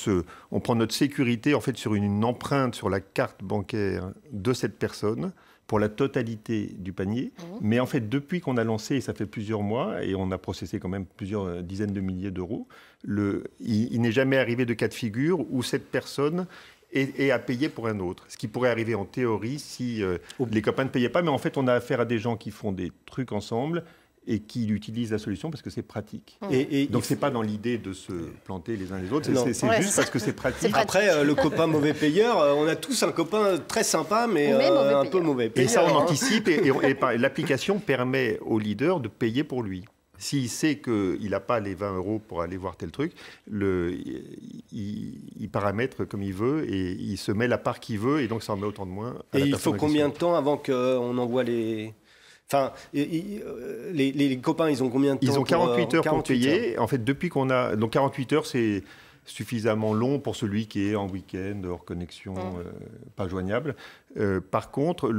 prend notre sécurité, en fait, sur une empreinte sur la carte bancaire de cette personne pour la totalité du panier. Mais en fait, depuis qu'on a lancé, et ça fait plusieurs mois, et on a processé quand même plusieurs dizaines de milliers d'euros, il n'est jamais arrivé de cas de figure où cette personne et à payer pour un autre. Ce qui pourrait arriver en théorie si les copains ne payaient pas. Mais en fait, on a affaire à des gens qui font des trucs ensemble et qui utilisent la solution parce que c'est pratique. Donc, ce n'est pas dans l'idée de se planter les uns les autres. C'est juste parce que c'est pratique. Après, le copain mauvais payeur, on a tous un copain très sympa, mais un peu mauvais payeur. Et ça, on anticipe. Et l'application permet au leader de payer pour lui. S'il sait qu'il n'a pas les 20 € pour aller voir tel truc, il paramètre comme il veut et il se met la part qu'il veut et donc ça en met autant de moins. Et il faut combien de temps avant qu'on envoie les... Enfin, les copains, ils ont combien de temps? Ils ont 48 heures pour payer. En fait, depuis qu'on a... Donc 48 heures, c'est suffisamment long pour celui qui est en week-end, hors connexion, pas joignable. Par contre,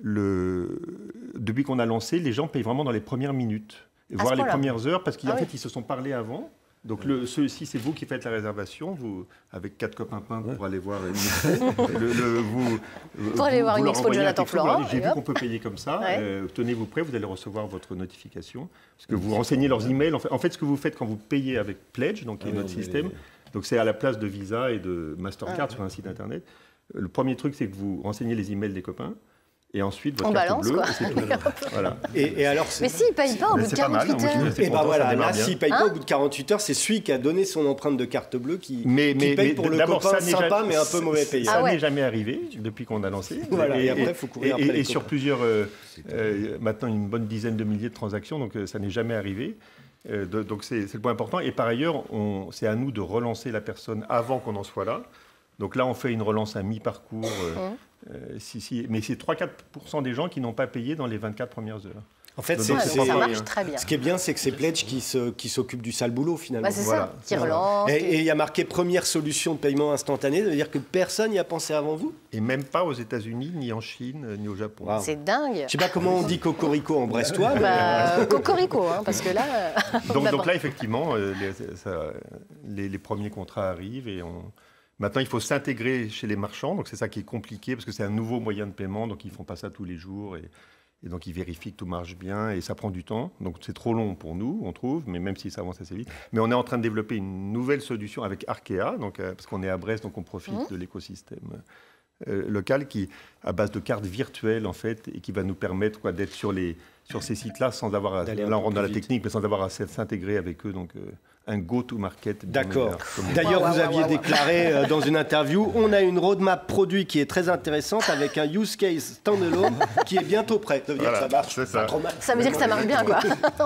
depuis qu'on a lancé, les gens payent vraiment dans les premières minutes. Voire les premières heures, parce qu'en fait, ils se sont parlé avant. Donc, si c'est vous qui faites la réservation, vous, avec 4 copains pour aller voir une expo, pour aller voir une expo de Jonathan Florent. J'ai vu qu'on peut payer comme ça. Tenez-vous prêt, vous allez recevoir votre notification. Parce que vous renseignez leurs emails. En fait, ce que vous faites quand vous payez avec Pledge, donc qui est notre système, donc c'est à la place de Visa et de Mastercard sur un site internet. Le premier truc, c'est que vous renseignez les emails des copains. Et ensuite, votre carte bleue, voilà. Et alors, mais s'il ne paye pas au bout de 48 heures. Et bien voilà, là, s'il ne paye pas au bout de 48 heures, c'est celui qui a donné son empreinte de carte bleue qui paye pour le copain sympa, mais un peu mauvais payé. Ça n'est jamais arrivé depuis qu'on a lancé. Voilà, et après, il faut courir après les et sur plusieurs, maintenant une bonne dizaine de milliers de transactions, donc ça n'est jamais arrivé. Donc c'est le point important. Et par ailleurs, c'est à nous de relancer la personne avant qu'on en soit là. Donc là, on fait une relance à mi-parcours. Mais c'est 3-4% des gens qui n'ont pas payé dans les 24 premières heures. En fait, ça marche très bien. Ce qui est bien, c'est que c'est Pledge qui s'occupe du sale boulot, finalement. C'est ça, qui relance. Et il y a marqué première solution de paiement instantané, ça veut dire que personne n'y a pensé avant vous? Et même pas aux États-Unis, ni en Chine, ni au Japon. Wow. C'est dingue. Je ne sais pas comment on dit cocorico en brestois. Cocorico, parce que là... donc là, effectivement, les premiers contrats arrivent et Maintenant, il faut s'intégrer chez les marchands, donc c'est ça qui est compliqué, parce que c'est un nouveau moyen de paiement, donc ils ne font pas ça tous les jours, et donc ils vérifient que tout marche bien, et ça prend du temps. Donc c'est trop long pour nous, on trouve, mais même si ça avance assez vite. Mais on est en train de développer une nouvelle solution avec Arkea, parce qu'on est à Brest, donc on profite de l'écosystème local, qui à base de cartes virtuelles, en fait, et qui va nous permettre d'être sur ces sites-là, sans avoir à... Là, on rentre dans la technique, mais sans avoir à s'intégrer avec eux, donc... un go-to-market. D'accord. D'ailleurs, vous aviez déclaré dans une interview, on a une roadmap produit qui est très intéressante avec un use case standalone qui est bientôt prêt. Ça veut dire que ça marche pas trop mal. Ça veut dire que ça marche bien, quoi.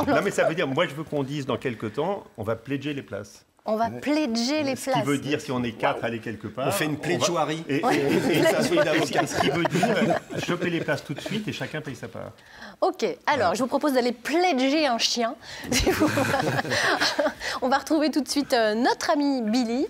Non, mais ça veut dire, moi, je veux qu'on dise dans quelques temps, on va pledger les places. On va pledger les places. Ce qui veut dire, si on est 4 à aller quelque part... On fait une pledgeoirie. Ce qui veut dire, choper les places tout de suite et chacun paye sa part. Ok, alors je vous propose d'aller pledger un chien. On va retrouver tout de suite notre ami Billy.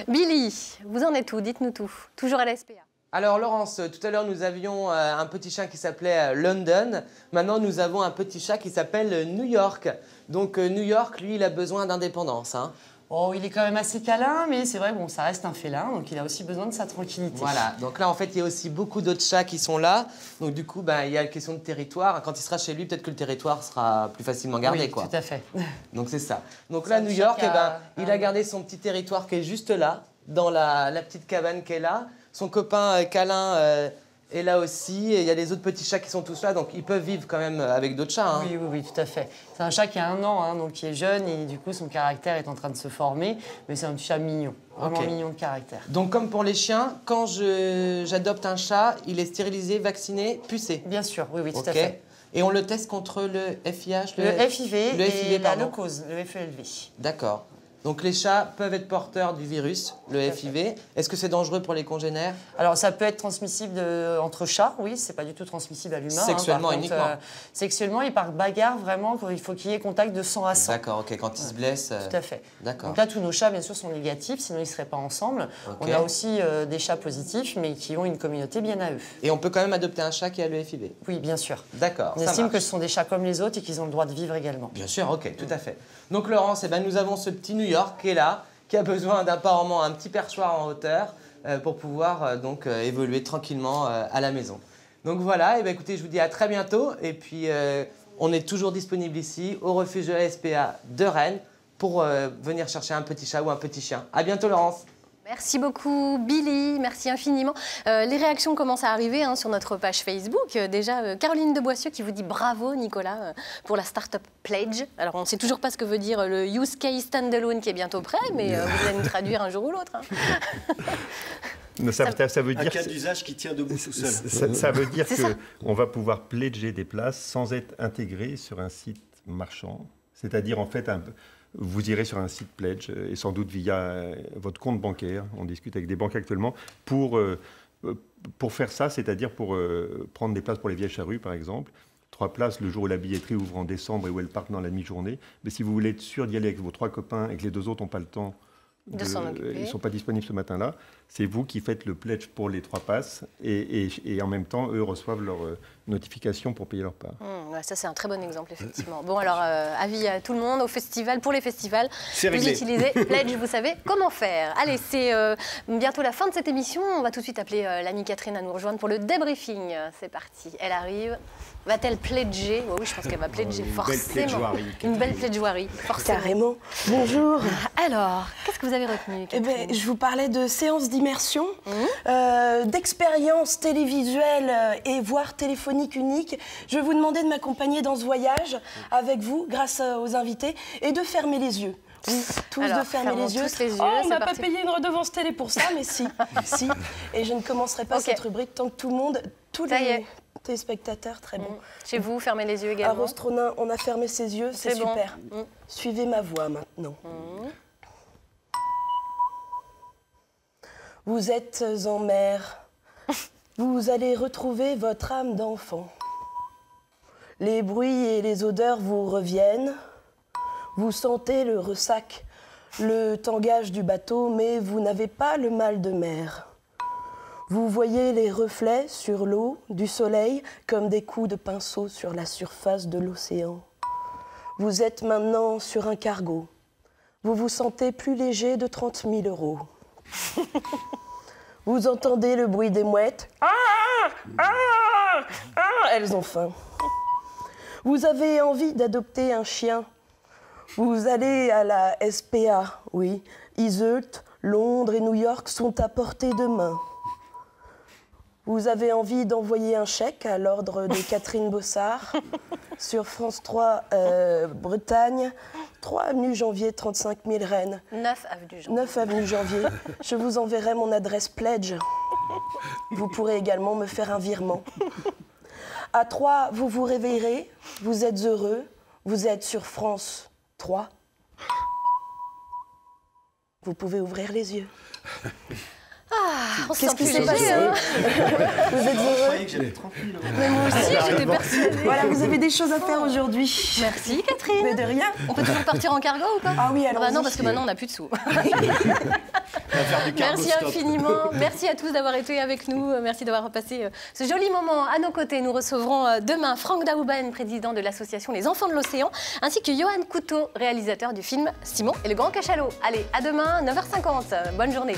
Billy, vous en êtes où? Dites-nous tout. Toujours à la SPA. Alors Laurence, tout à l'heure nous avions un petit chat qui s'appelait London. Maintenant nous avons un petit chat qui s'appelle New York. Donc New York, lui, il a besoin d'indépendance. Oh, il est quand même assez câlin, mais c'est vrai, bon, ça reste un félin, donc il a aussi besoin de sa tranquillité. Voilà, donc là, en fait, il y a aussi beaucoup d'autres chats qui sont là. Donc du coup, il y a la question de territoire. Quand il sera chez lui, peut-être que le territoire sera plus facilement gardé. Oui, quoi. Tout à fait. Donc c'est ça. Donc là, New York, il a gardé son petit territoire qui est juste là. dans la petite cabane qu'elle a. Son copain Câlin est là aussi. Et il y a les autres petits chats qui sont tous là, donc ils peuvent vivre quand même avec d'autres chats. Hein. Oui, tout à fait. C'est un chat qui a 1 an, hein, donc qui est jeune et du coup son caractère est en train de se former. Mais c'est un petit chat mignon, vraiment mignon de caractère. Donc comme pour les chiens, quand j'adopte un chat, il est stérilisé, vacciné, pucé. Bien sûr, oui, tout à fait. Et on le teste contre le FIH, le FIV et la leucose, le FELV. D'accord. Donc les chats peuvent être porteurs du virus, le FIV. Est-ce que c'est dangereux pour les congénères? Alors ça peut être transmissible entre chats, oui, c'est pas du tout transmissible à l'humain. Sexuellement uniquement. Sexuellement et par bagarre, vraiment, il faut qu'il y ait contact de sang à sang. D'accord, ok, quand ils se blessent. Tout à fait. D'accord. Donc là, tous nos chats, bien sûr, sont négatifs, sinon ils ne seraient pas ensemble. On a aussi des chats positifs, mais qui ont une communauté bien à eux. Et on peut quand même adopter un chat qui a le FIV? Oui, bien sûr. D'accord. On estime que ce sont des chats comme les autres et qu'ils ont le droit de vivre également. Bien sûr, ok, tout à fait. Donc Laurence, nous avons ce petit New York qui est là, qui a besoin d'apparemment un petit perchoir en hauteur pour pouvoir évoluer tranquillement à la maison. Donc voilà, écoutez, je vous dis à très bientôt. Et puis, on est toujours disponible ici, au refuge de la SPA de Rennes, pour venir chercher un petit chat ou un petit chien. À bientôt, Laurence. Merci beaucoup Billy, merci infiniment. Les réactions commencent à arriver sur notre page Facebook. Déjà, Caroline de Boissieu qui vous dit bravo Nicolas pour la Startup Pledge. Alors on ne sait toujours pas ce que veut dire le Use Case Standalone qui est bientôt prêt, mais vous allez nous traduire un jour ou l'autre. Ça veut dire un cas d'usage qui tient debout tout seul. Ça veut dire qu'on va pouvoir pledger des places sans être intégré sur un site marchand. C'est-à-dire en fait vous irez sur un site Pledge et sans doute via votre compte bancaire, on discute avec des banques actuellement, pour faire ça, c'est-à-dire pour prendre des places pour les Vieilles Charrues par exemple, 3 places le jour où la billetterie ouvre en décembre et où elles partent dans la demi-journée. Mais si vous voulez être sûr d'y aller avec vos 3 copains et que les 2 autres n'ont pas le temps, ils ne sont pas disponibles ce matin-là, c'est vous qui faites le pledge pour les 3 passes et en même temps, eux reçoivent leur notification pour payer leur part. Ça, c'est un très bon exemple, effectivement. Bon, alors, avis à tout le monde, au festival, pour les festivals, vous utilisez Pledge, vous savez comment faire. Allez, c'est bientôt la fin de cette émission. On va tout de suite appeler l'amie Catherine à nous rejoindre pour le débriefing. C'est parti, elle arrive. Va-t-elle pledger? Oui, je pense qu'elle va pledger forcément. Une belle pledgeoirie, forcément. Carrément. Bonjour. Alors, qu'est-ce que vous avez retenu, Catherine? Je vous parlais de séances d'immersion, d'expériences télévisuelles et voire téléphoniques uniques. Je vais vous demander de m'accompagner dans ce voyage avec vous, grâce aux invités, et de fermer les yeux. Oui, de fermer les yeux. On n'a pas payé une redevance télé pour ça, mais si. Et je ne commencerai pas cette rubrique tant que tous les téléspectateurs, très bon. Chez vous, fermez les yeux également. À Rostronin, on a fermé ses yeux, c'est super. Suivez ma voix maintenant. Vous êtes en mer, vous allez retrouver votre âme d'enfant. Les bruits et les odeurs vous reviennent, vous sentez le ressac, le tangage du bateau, mais vous n'avez pas le mal de mer. Vous voyez les reflets sur l'eau du soleil comme des coups de pinceau sur la surface de l'océan. Vous êtes maintenant sur un cargo. Vous vous sentez plus léger de 30 000 €. Vous entendez le bruit des mouettes. Elles ont faim. Vous avez envie d'adopter un chien. Vous allez à la SPA, oui. Iseult, Londres et New York sont à portée de main. Vous avez envie d'envoyer un chèque à l'ordre de Catherine Bossard sur France 3 Bretagne, 3 avenue Janvier, 35 000 Rennes. 9 avenue Janvier. 9 avenue Janvier. Je vous enverrai mon adresse Pledge. Vous pourrez également me faire un virement. À 3, vous vous réveillerez, vous êtes heureux, vous êtes sur France 3. Vous pouvez ouvrir les yeux. Qu'est-ce qui s'est passé Vous êtes heureux? Je croyais que j'allais être tranquille. Mais moi aussi, j'étais persuadée. Voilà, vous avez des choses à faire aujourd'hui. Merci, Catherine. Mais de rien. On peut toujours partir en cargo ou pas? Ah oui, alors. Non, parce que maintenant, on n'a plus de sous. Merci infiniment. Merci à tous d'avoir été avec nous. Merci d'avoir passé ce joli moment à nos côtés. Nous recevrons demain Franck Daouben, président de l'association Les Enfants de l'Océan, ainsi que Johan Couteau, réalisateur du film Simon et le Grand Cachalot. Allez, à demain, 9h50. Bonne journée.